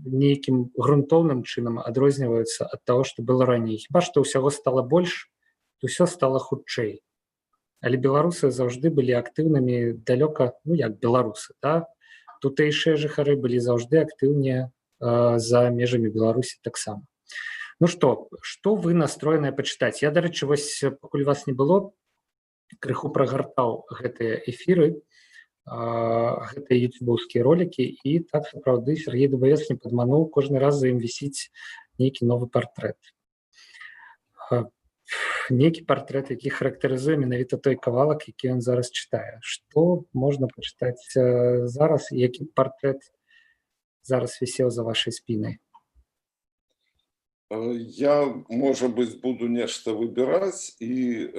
нейкім грунтоўным чынам адрозніваюцца ад таго, што было раней. Хіба што ўсяго стала больш, усё стала хутчэй. Але беларусы заўжды былі актыўнымі далёка, ну як беларусы, да? Тутэйшыя жыхары былі заўжды актыўныя за межамі Беларусі таксама. Ну што вы настроеныя пачытаць? Я, дарэчы, вось пакуль вас не было, крыху прагартаў гэтыя эфіры, гэтыя ютубаўскія ролікі, і так сапраўды Сергей Дубавец не падмануў, кожны раз за ім вісіць нейкі новы партрэт. Нейкі партрэт, які характарызуе менавіта той кавалак, які ён зараз чытае. Што можна пачытаць зараз, які партрэт зараз вісеў за вашай спінай? Я, можа быць, буду нешта выбіраць і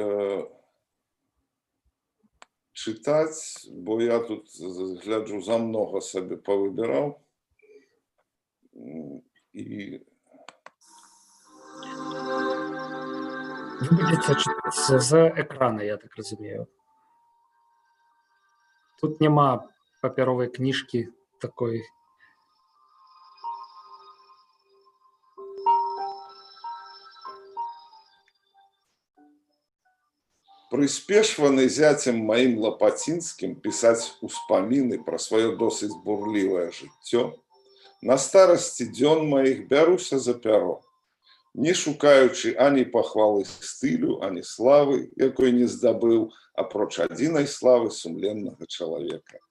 чытаць, бо я тут гляджу за многа сабе павыбіраў. І Вы будзеце чытаць з экрана, я так разумею. Тут няма папяровай кніжкі такой. прыспешваны зяцем маім Лапацінскім пісаць успаміны пра сваё досыць бурлівае жыццё, на старасці дзён маіх бяруся за пяро, не шукаючы ані пахвалы стылю, ані славы, якой не здабыў, апроч адзінай славы сумленнага чалавека,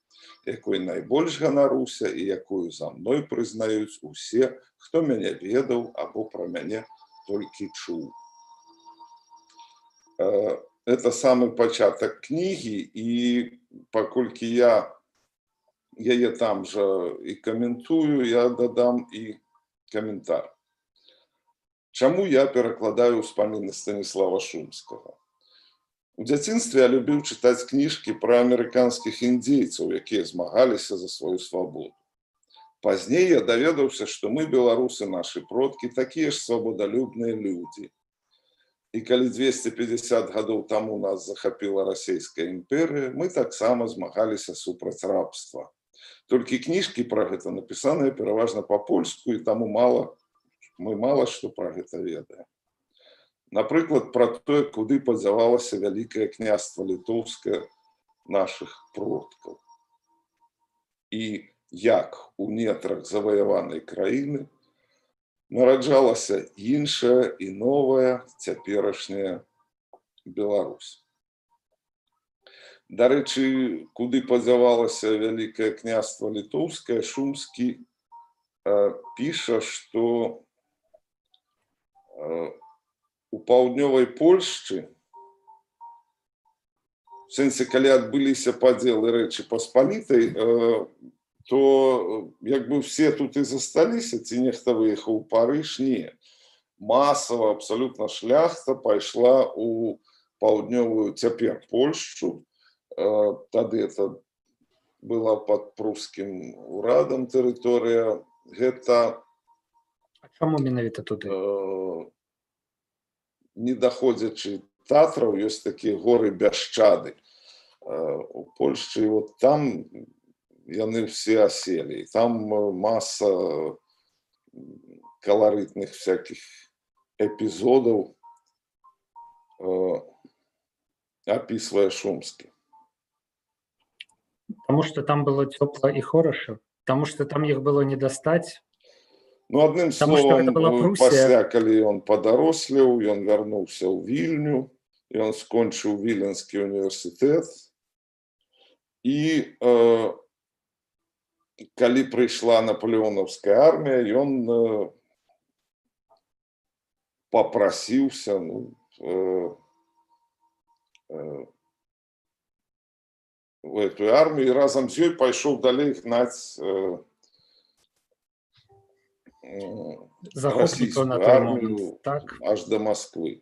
якой найбольш ганаруся і якую за мной прызнаюць усе, хто мяне ведаў або пра мяне толькі чуў. Это самы пачатак кнігі, і паколькі я яе там жа і каментую, я дадам і каментар. Чаму я перакладаю ўспаміны Станіслава Шумскага? У дзяцінстве я любіў чытаць кніжкі пра амерыканскіх індзейцаў, якія змагаліся за сваю свабоду. Пазней я даведаўся, што мы, беларусы, нашы продкі, такія ж свабодалюбныя людзі. І калі 250 гадоў таму нас захапіла расійская імперыя, мы таксама змагаліся супраць рабства. Толькі кніжкі пра гэта напісаныя пераважна па-польску, і таму мы мала што пра гэта ведаем. Напрыклад, пра тое, куды падзявалася вялікае княства літоўскае нашых продкаў. І як у нетрах заваяванай краіны нараджалася іншая і новая цяперашняя Беларусь. Дарэчы, куды падзявалася вялікае княства літоўскае, Шумскі піша, што у паўднёвай Польшчы, в сэнсе, калі адбыліся падзелы Рэчы Паспалітай, то як бы все тут і засталіся, ці нехта выехаў у Парыж, не. Масава, абсалютна шляхта пайшла у паўднёвую цяпер Польшчу. Тады это была пад прускім урадам тэрыторыя. Гэта Чаму менавіта туды? Не даходзячы Татраў, ёсць такія горы Бяшчады у Польшчы, і вот там яны все аселі. Там маса каларытных всяких эпізодаў апісвае Шумскі. Таму што там было цёпла і хораша? Таму што там іх было не дастаць? Ну, адным словам, пасля, калі ён падарослеў, ён вярнуўся ў Вільню, ён скончыў Віленскі універсітэт, і калі прыйшла напалеонаўская армія, ён папрасіўся в эту армію, і разам з ёй пайшоў далей гнаць расійскую армію аж да Масквы.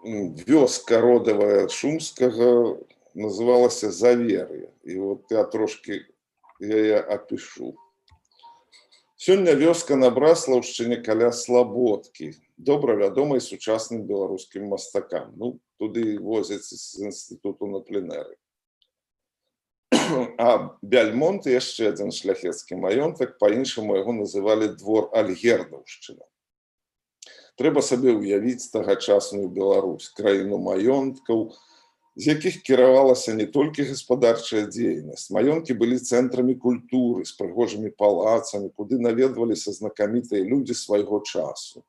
Вёска родавая Шумскага называлася Завер'е. І вот я трошки яе апішу. Сёння вёска на Браслаўшчыне каля Слабодкі, добра вядомай сучасным беларускім мастакам. Ну, туды возяць з інстытуту на пленэры. А Бяльмонт, яшчэ адзін шляхецкі маёнтак, па-іншаму яго называлі двор Альгердаўшчына. Трэба сабе ўявіць тагачасную Беларусь, краіну маёнткаў, з якіх кіравалася не толькі гаспадарчая дзейнасць. Маёнткі былі цэнтрамі культуры з прыгожымі палацамі, куды наведваліся знакамітыя людзі свайго часу.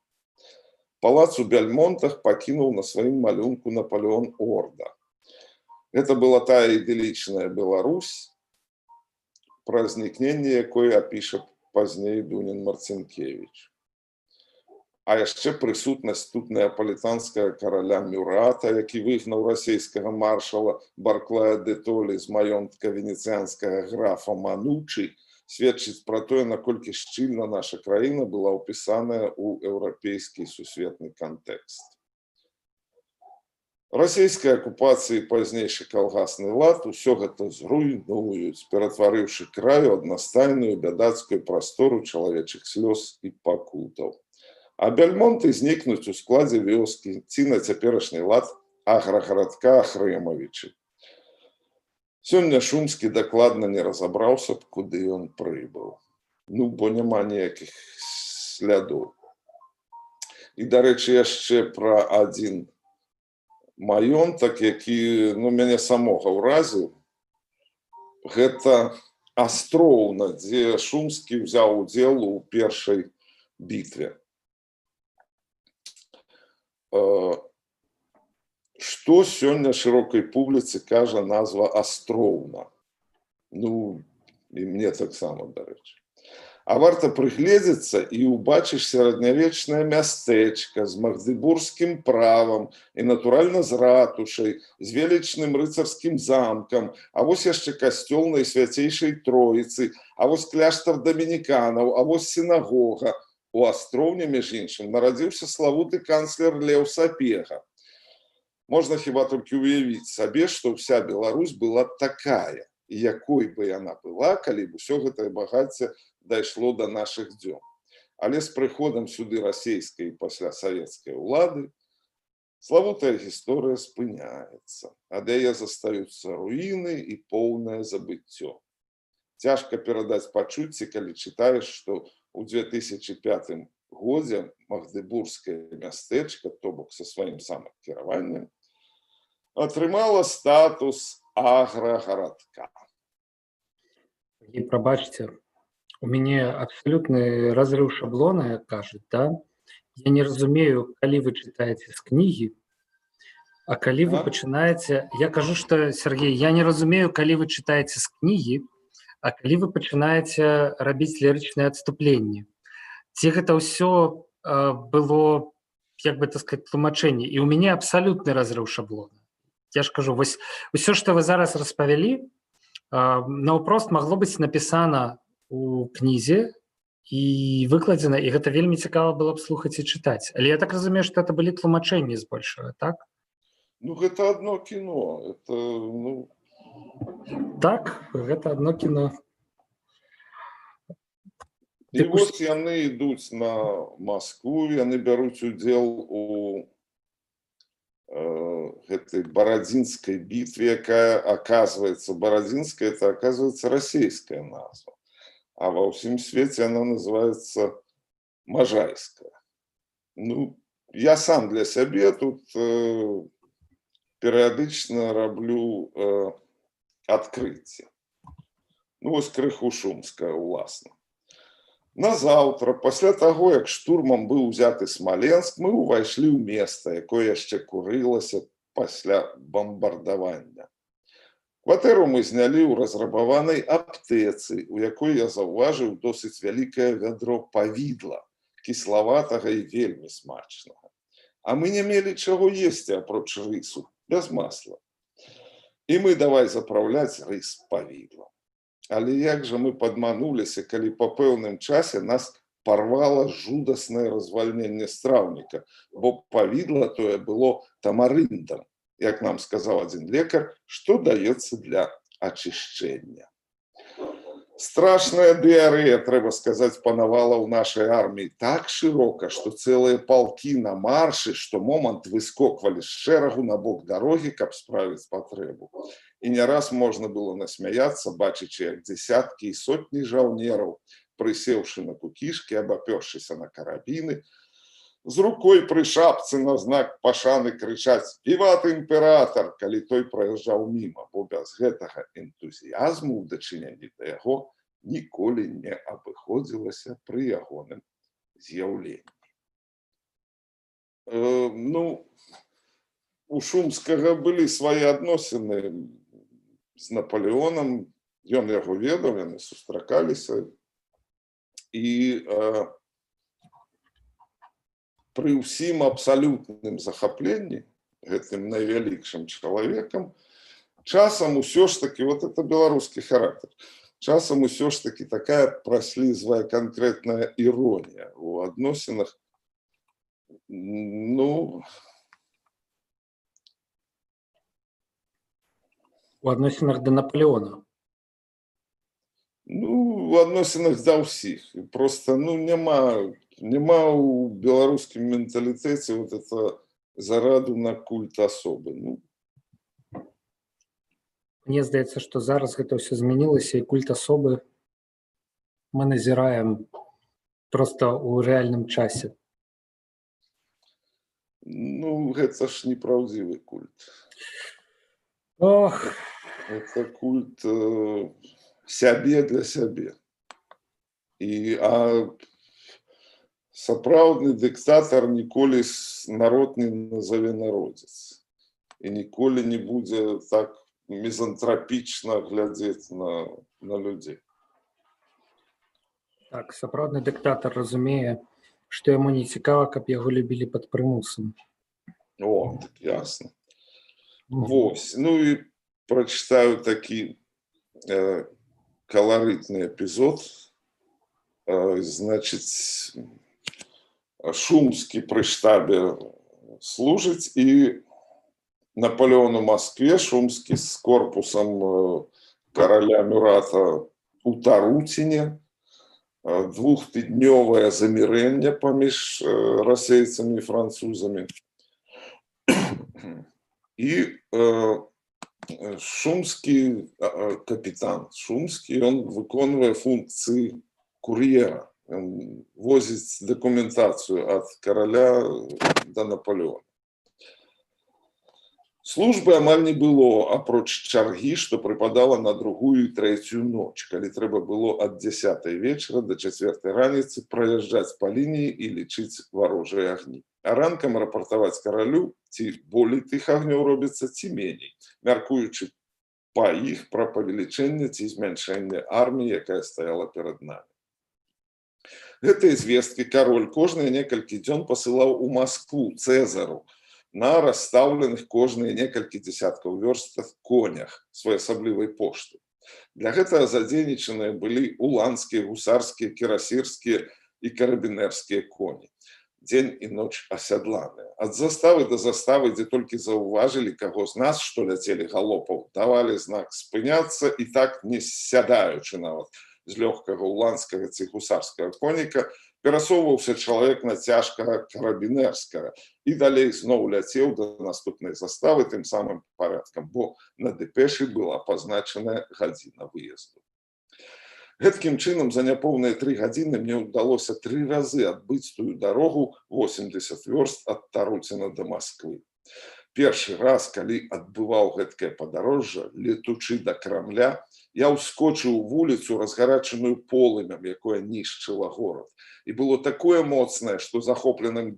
Палац у Бельмонтах пакінуў на сваім малюнку Напалеон Орда. Гэта была тая ідылічная Беларусь, пра знікненне якой апіша пазней Дунін Марцінкевіч. А яшчэ прысутнасць тут неапалітанскага караля Мюрата, які выгнаў расійскага маршала Барклая де Толі з маёнтка венецыянскага графа Манучы, сведчыць пра тое, наколькі шчыльна наша краіна была ўпісаная ў еўрапейскі сусветны кантэкст. Расійская акупацыя і пазнейшы калгасны лад усё гэта зруйнуюць, ператварыўшы край у аднастайную бядацкую прастору чалавечых слёз і пакутаў. А Бельмонты знікнуць у складзе вёскі ці на цяперашні лад аграгарадка Ахрэмавічы. Сёння Шумскі дакладна не разабраўся б, куды ён прыбыў. Ну, бо няма ніякіх слядоў. І, дарэчы, яшчэ пра адзін маёнтак, які мяне самога ўразіў. Гэта Астроўна, дзе Шумскі ўзяў удзел у першай бітве. Што сёння шырокай публіцы кажа назва Астроўна? Ну, і мне таксама, дарэчы. А варта прыгледзецца і ўбачыш сярэднявечнае мястэчка з магдыбургскім правам і, натуральна, з ратушай, з велічным рыцарскім замкам, а вось яшчэ касцёл Найсвяцейшай Троіцы, а вось кляштар дамініканаў, а вось сінагога. У Астроўні, між іншым, нарадзіўся славуты канцлер Леў Сапега. Можна хіба толькі ўявіць сабе, што ўся Беларусь была такая, і якой бы яна была, калі б усё гэтае багацце дайшло да нашых дзён. Але з прыходам сюды расійскай і пасля савецкай улады славутая гісторыя спыняецца, ад яе застаюцца руіны і поўнае забыццё. Цяжка перадаць пачуцці, калі чытаеш, што у 2005 годзе магдыбургскае мястэчка, то бок са сваім самакіраваннем, атрымала статус аграгарадка. І прабачце, у мяне абсалютны разрыў шаблона, як кажуць, да? Я не разумею, калі вы чытаеце з кнігі, а калі вы пачынаеце... Я кажу, што, Сергей, я не разумею, калі вы чытаеце з кнігі, а калі вы пачынаеце рабіць лірычныя адступленні. Ці гэта ўсё было, як бы так сказаць, тлумачэнне. І ў мяне абсалютны разрыў шаблона. Я ж кажу, вось усё, што вы зараз распавялі, наўпрост магло быць напісана у кнізе і выкладзена, і гэта вельмі цікава было б слухаць і чытаць. Але я так разумею, што это былі тлумачэнні збольшага, так? Ну, гэта адно кіно. Это, Так, гэта адно кіно. І вось яны ідуць на Маскву, яны бяруць удзел у гэтай барадзінскай бітве, якая, аказваецца, барадзінская, это, аказваецца, расійская назва. А ва ўсім свеце яна называецца Можайская. Ну, я сам для сябе тут перыядычна раблю адкрыцці. Ну, вось крыху Шумская, уласна. Назаўтра, пасля таго, як штурмам быў узяты Смаленск, мы ўвайшлі ў места, якое яшчэ курылася пасля бамбардавання. Кватэру мы знялі ў разрабаванай аптэцы, у якой я заўважыў досыць вялікае вядро павідла, кіславатага і вельмі смачнага. А мы не мелі чаго есці, апроч рысу, без масла. І мы давай запраўляць рыс павідлам. Але як жа мы падмануліся, калі па пэўным часе нас парвала жудаснае развальненне страўніка, бо павідла тое было тамарындам, як нам сказаў адзін лекар, што даецца для ачышчэння. Страшная дыарэя, трэба сказаць, панавала ў нашай арміі так шырока, што цэлыя палкі на маршы штомомант выскоквалі з шэрагу на бок дарогі, каб справіць патрэбу. І не раз можна было насмяяцца, бачачы, як дзесяткі і сотні жаўнераў, прысеўшы на кукішкі, абапёршыся на карабіны, з рукой пры шапцы на знак пашаны крычаць «Віват імператар», калі той праязджаў міма, бо без гэтага энтузіязму ў дачыненні да яго ніколі не абыходзілася пры ягоным з'яўленні. Ну, у Шумскага былі свае адносіны з Наполеонам, ён яго ведаў, яны сустракаліся, і пры ўсім абсалютным захапленні гэтым найвялікшым чалавекам часам усё ж таки, вот это беларускі характар, часам усё ж таки такая праслізвая канкрэтная іронія у адносінах, ну, У адносінах да Наполеона. у адносінах да ўсіх. Просто, няма ў беларускім менталітэце вот это зараду на культ асобы. Мне здаецца, што зараз гэта ўсё змянілася, і культ асобы мы назіраем проста ў рэальным часе. Гэта ж непраўдзівы культ. Ох, Это культ сябе для сябе. А сапраўдны дыктатар ніколі народ не назаве народзец. І ніколі не будзе так мізантрапічна глядзець на людзей. так, сапраўдны дыктатар разумее, што яму не цікава, каб яго любілі пад прымусам. О, так ясна. Вось. І прачытаю такі каларытны эпізод. Значыць, Шумскі пры штабе служыць, і Наполеон у Маскве, Шумскі з корпусам караля Мюрата у Тарутине, двухтыднёвае замірэнне паміж расейцамі і французамі. І Шумскі, капітан Шумскі, ён выконвае функцыі кур'ера, возіць дакументацыю ад караля да Наполеона. Службы амаль не было, апроч чаргі, што прыпадала на 2-ю і 3-ю ноч, калі трэба было ад 10-й вечара да 4-й раніцы праязджаць па лініі і лічыць варожыя агні. А ранкам рапартаваць каралю, ці болей тых агнёў робіцца, ці меней, мяркуючы па іх пра павелічэнне ці змяншэнне арміі, якая стаяла перад намі. Гэтыя звесткі кароль кожныя некалькі дзён пасылаў у Маскву Цэзару на расстаўленых кожныя некалькі дзесяткаў вёрстах конях своеасаблівай пошты. Для гэтага задзейнічаныя былі уланскія, гусарскія, кірасірскія і карабінерскія коні. Дзень і ноч асядланыя. Ад заставы да заставы, дзе толькі заўважылі каго з нас, што ляцелі галопаў, давалі знак спыняцца, і так не сядаючы нават з лёгкага уланскага ці гусарскага коніка, перасоўваўся чалавек на цяжкага карабінерскага і далей зноў ляцеў да наступнай заставы тым самым парадкам, бо на дэпешы была пазначаная гадзіна выезду. Гэткім чынам за няпоўныя 3 гадзіны мне ўдалося 3 разы адбыць тую дарогу 80 вёрст ад Таруціна да Масквы. Першы раз, калі адбываў гэткае падарожжа, летучы да Крамля, я ўскочыў у вуліцу, разгарачаную полымем, якое нішчыла горад. І было такое моцнае, што захопленых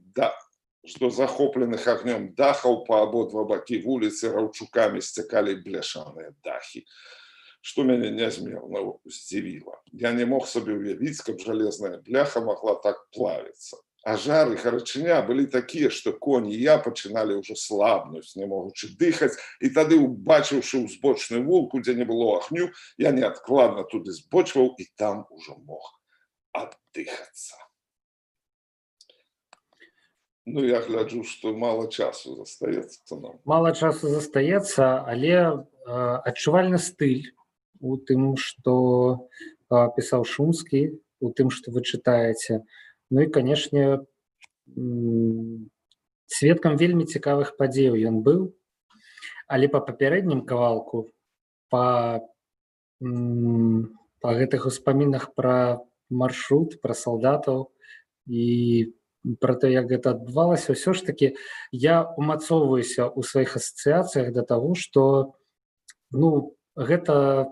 агнём дахаў па абодва бакі вуліцы раўчукамі сцякалі бляшаныя дахі, што мяне нязмерна здзівіла. Я не мог сабе ўявіць, каб жалезная бляха магла так плавіцца. А жар і гарачыня былі такія, што коні і я пачыналі ўжо слабнуць, не могучы дыхаць, і тады, убачыўшы ўзбочную вулку, дзе не было агню, я неадкладна туды збочваў і там ужо мог аддыхацца. Я гляджу, што мала часу застаецца нам. Мала часу застаецца, але адчувальны стыль у тым, што пісаў Шумскі, у тым, што вы чытаеце. І, канешне, сведкам вельмі цікавых падзеяў ён быў, але па папярэднім кавалку, па гэтых успамінах пра маршрут, пра салдатаў і про то, як гэта адбывалася, ўсё ж таки я умацоўваюся ў сваіх асацыяцыях да таго, што гэта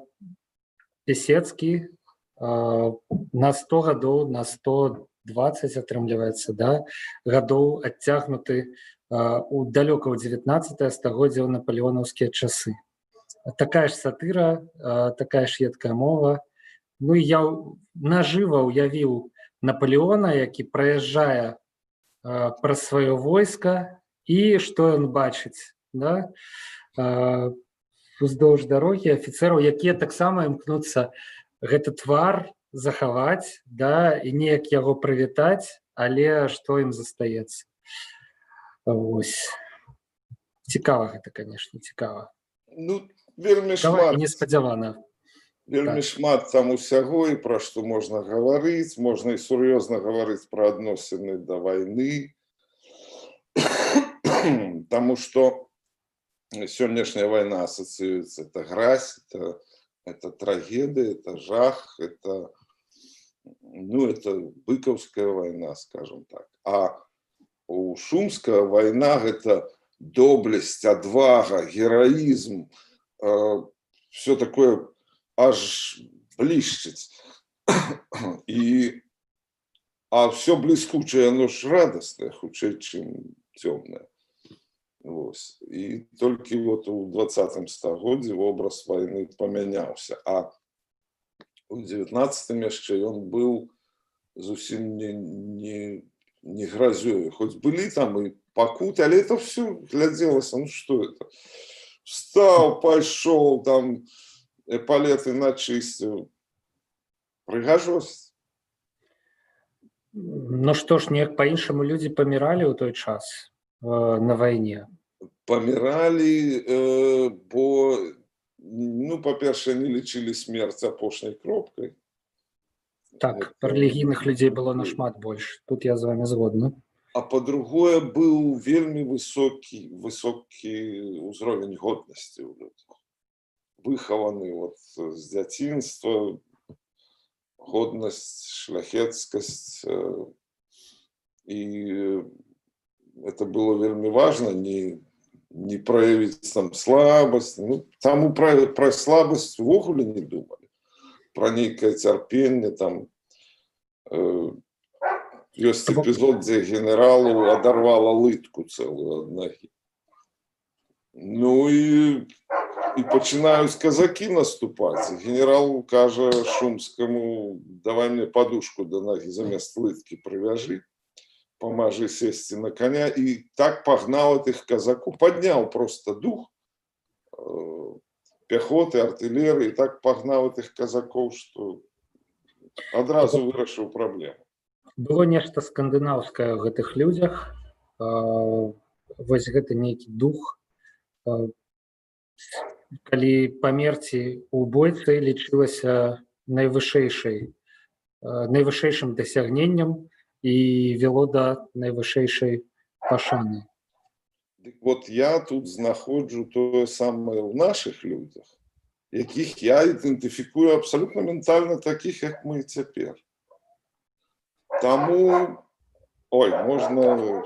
Пісецкі на 100 гадоў, на 120 атрымліваецца, гадоў адцягнуты у далёка ў 19 стагоддзя ў напалеонаўскія часы. Такая ж сатыра, такая ж едкая мова. Я нажыва ўявіў Наполеона, які праязджае праз сваё войска, і што ён бачыць, уздоўж дарогі афіцэраў, якія таксама імкнуцца гэты твар захаваць, і неяк яго прывітаць, але што ім застаецца. Цікава гэта, канешне, цікава. Вельмі шмат. І неспадзявана. Вельмі шмат там усяго, і пра што можна гаварыць, можна і сур'ёзна гаварыць пра адносіны да вайны, таму што сённяшняя вайна асацыюецца, это гразь, это трагедия, это жах, это быкаўская вайна, скажем так. А у Шумская вайна это доблесть, адвага, гераізм, все такое аж блішчыць. А все бліскучае, оно ж радаснае, хутчэй, чым цёмнае. І толькі у 20 стагоддзі образ вайны памяняўся. А у 19 яшчэ ён быў зусім не гразёю. Хоць былі там і пакуты, але это все глядзелася, што это? Встаў, пайшоў, там эпалеты начысціў. Прыгажосць. Што ж, неяк па-іншаму людзі паміралі ў той час на вайне? Паміралі, бо, па-першае, не лічылі смерць апошняй кропкай. Так, рэлігійных людзей было нашмат больш. Тут я з вами згодны. А па-другое, быў вельмі высокі ўзровень годнасці ў людзях. Выхаваны з дзяцінства, годнасць, шляхецкасць. І это было вельмі важна, не проявіць там слабасць. Там пра слабасць увогуле не думалі. Пра нейкае цярпенне там. Ёсць эпізод, дзе генералу адарвала лытку цэлую ад нагі. І пачынаюць казакі наступаць. Генерал кажа Шумскаму: давай мне подушку да нагі замест лыткі прывяжы, памажы сесці на коня. І так пагнаў этих казакоў, падняў просто дух пяхоты, артылерыі, і так пагнаў этих казакоў, што адразу вырашыў праблему. Было нешта скандынаўскае ў гэтых людзях. Вось гэта нейкі дух. Калі памерці ў бойцы лічылася найвышэйшым дасягненнем і вело да найвышэйшай пашаны. Дык я тут знаходжу тое самае ў нашых людзях, якіх я ідэнтыфікую абсалютна ментальна такіх, як мы цяпер. Таму, можна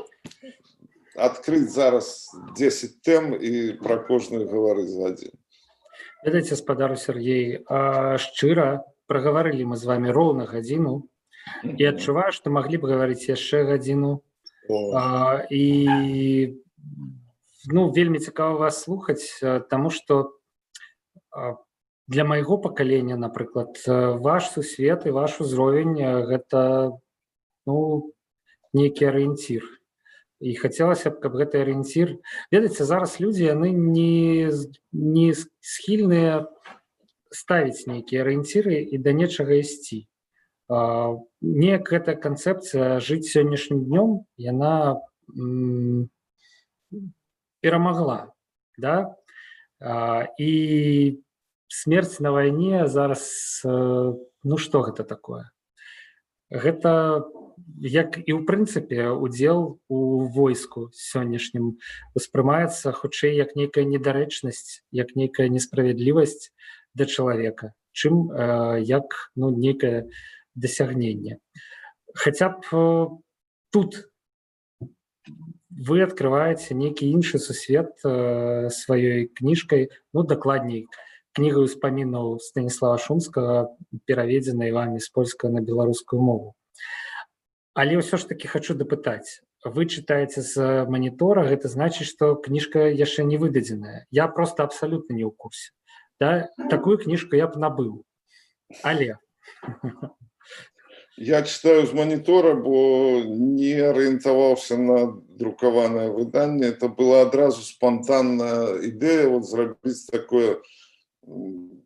адкрыць зараз 10 тэм і пра кожную гаварыць за адзін. Ведаеце, спадару Сергей, шчыра прагаварылі мы з вами роўна гадзіну, і адчуваю, што маглі б гаварыць яшчэ гадзіну. І вельмі цікава вас слухаць, таму што для майго пакалення, напрыклад, ваш сусвет і ваш узровень гэта нейкі арыенцір. І хацелася б, каб гэты арыенцір... Ведаеце, зараз людзі, яны не схільныя ставіць нейкія арыенціры і да нечага ісці. Неяк гэтая канцэпцыя жыць сённяшнім днём, яна перамагла. І смерць на вайне зараз... што гэта такое? Гэта... як і ў прынцыпе удзел у войску сённяшнім успрымаецца хутчэй як нейкая недарэчнасць, як нейкая несправядлівасць да чалавека, чым як нейкае дасягненне. Хаця б тут вы открываеце нейкі іншы сусвет сваёй кніжкай, ну, дакладней, кнігай успамінаў Станіслава Шумскага, пераведзенай вамі з польскай на беларускую мову. Але ўсё ж такі хачу дапытаць. Вы чытаеце з манітора, гэта значыць, што кніжка яшчэ не выдадзеная. Я проста абсалютна не ў курсе. Да? Такую кніжку я б набыў. Але... Я читаю с монитора, бо не ориентовался на друкованное выдание. Это была одразу спонтанная идея вот зробить такое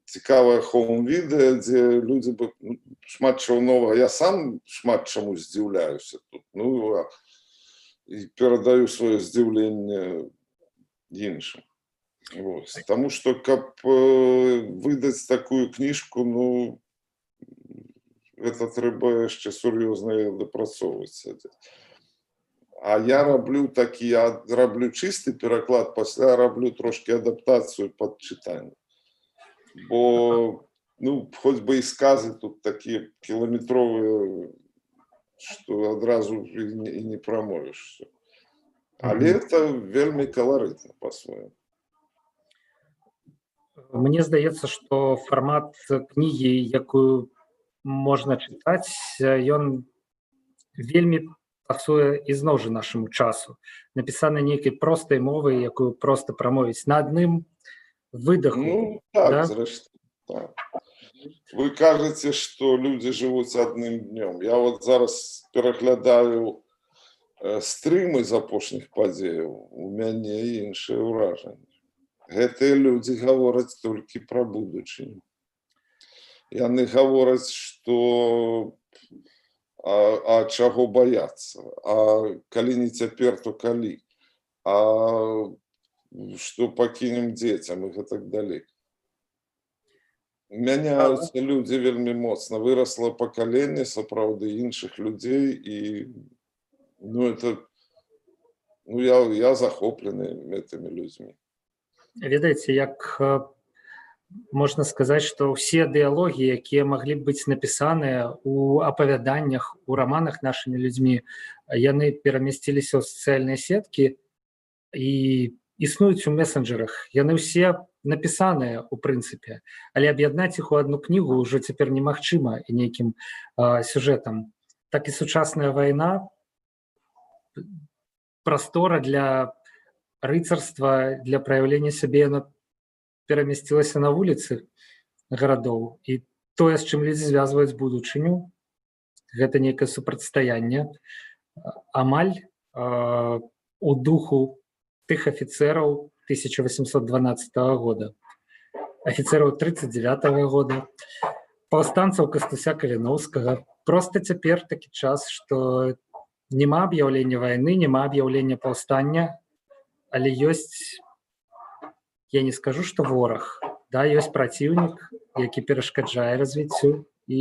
цікавае хоум-відэа, дзе людзі бы шмат чаго новага. Я сам шмат чаму здзіўляюся тут. Ну, і перадаю сваё здзіўленне іншым. Вось. Таму што, каб выдаць такую кніжку, ну, это трэба яшчэ сур'ёзна дапрацоўваць. А я раблю такі, я раблю чысты пераклад, пасля раблю трошки адаптацыю пад чытанне. Бо, ну, хоць бы і сказы тут такія кіламетровыя, што адразу і не прамовіш. Але это вельмі каларытна па-свойму. Мне здаецца, што фармат кнігі, якую можна чытаць, ён вельмі пасуе ізноў жа нашаму часу. Напісана нейкай простай мовай, якую проста прамовіць на адным выдаху. Ну, так, да? зрэшты, так. Вы кажаце, што людзі жывуць адным днём. Я вот зараз пераглядаю стрымы з апошніх падзеяў, у мяне іншае ўражанне. Гэтыя людзі гавораць толькі пра будучыню. Яны гавораць, што а чаго баяцца, а калі не цяпер, то калі, а што пакінем дзецям і гэтак далей. Мяняюцца людзі вельмі моцна, вырасла пакаленне сапраўды іншых людзей і ну это ну я захоплены гэтымі людзьмі. Ведаеце, як можна сказаць, што ўсе дыялогі, якія маглі б быць напісаныя ў апавяданнях, у раманах нашымі людзьмі, яны перамясціліся ў сацыяльныя сеткі і існуюць у месенджерах. Яны ўсе напісаныя, у прынцыпе, але аб'яднаць іх у адну кнігу ўжо цяпер немагчыма і нейкім сюжэтам. Так і сучасная вайна, прастора для рыцарства, для праяўлення сябе, яна перамясцілася на вуліцы гарадоў. І тое, з чым людзі звязваюць будучыню, гэта нейкае супрацьстаянне, амаль у духу тых афіцэраў 1812 года, афіцэраў 39 года, паўстанцаў Кастуся Каліноўскага. Проста цяпер такі час, што няма аб'яўлення вайны, няма аб'яўлення паўстання, але ёсць, я не скажу, што вораг, да, ёсць праціўнік, які перашкаджае развіццю, і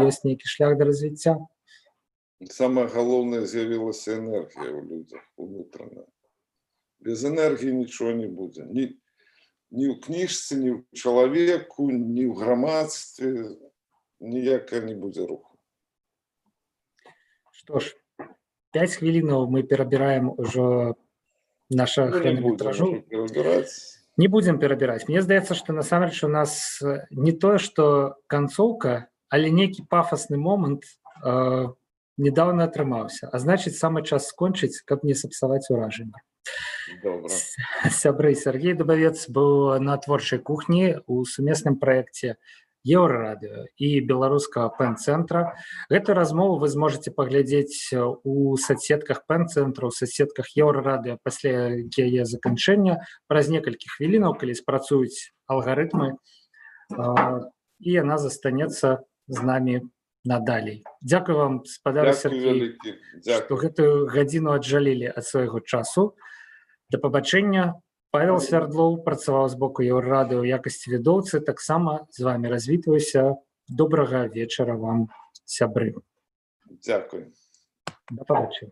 ёсць нейкі шлях да развіцця. Самае галоўнае, з'явілася энергія ў людзях унутраная. Без энергіі нічого не будзе. Ні ў кніжцы, ні ў чалавеку, ні ў грамадстве, ніякага не будзе руху. Што ж, 5 хвілінаў мы перабіраем ужо наша хронометражу. Не будзем перабіраць. Мне здаецца, што насамрэч у нас не тое, што канцоўка, але нейкі пафасны момант недавно атрымаўся. А значыць, самы час скончыць, каб не сапсаваць уражанне. Добра. Сябры, Сергей Дубавец быў на творчай кухні у сумесным праекце Еўрарадыё і беларускага пэн-цэнтра. Гэтую размову вы зможаце паглядзець у соцсетках пэн-цэнтра, у соцсетках Еўрарадыё пасля яе заканчэння праз некалькі хвілінаў, калі спрацуюць алгарытмы, і яна застанецца з намі надалей. Дзякуй вам, спадар Сергей, што гэтую гадзіну аджалілі ад свайго часу. Да пабачэння. Павел Свярдлоў працаваў з боку Еўрарадыё ў якасці вядоўцы. Таксама з вамі развітваюся. Добрага вечара вам, сябры. Дзякуй. Да пабачэння.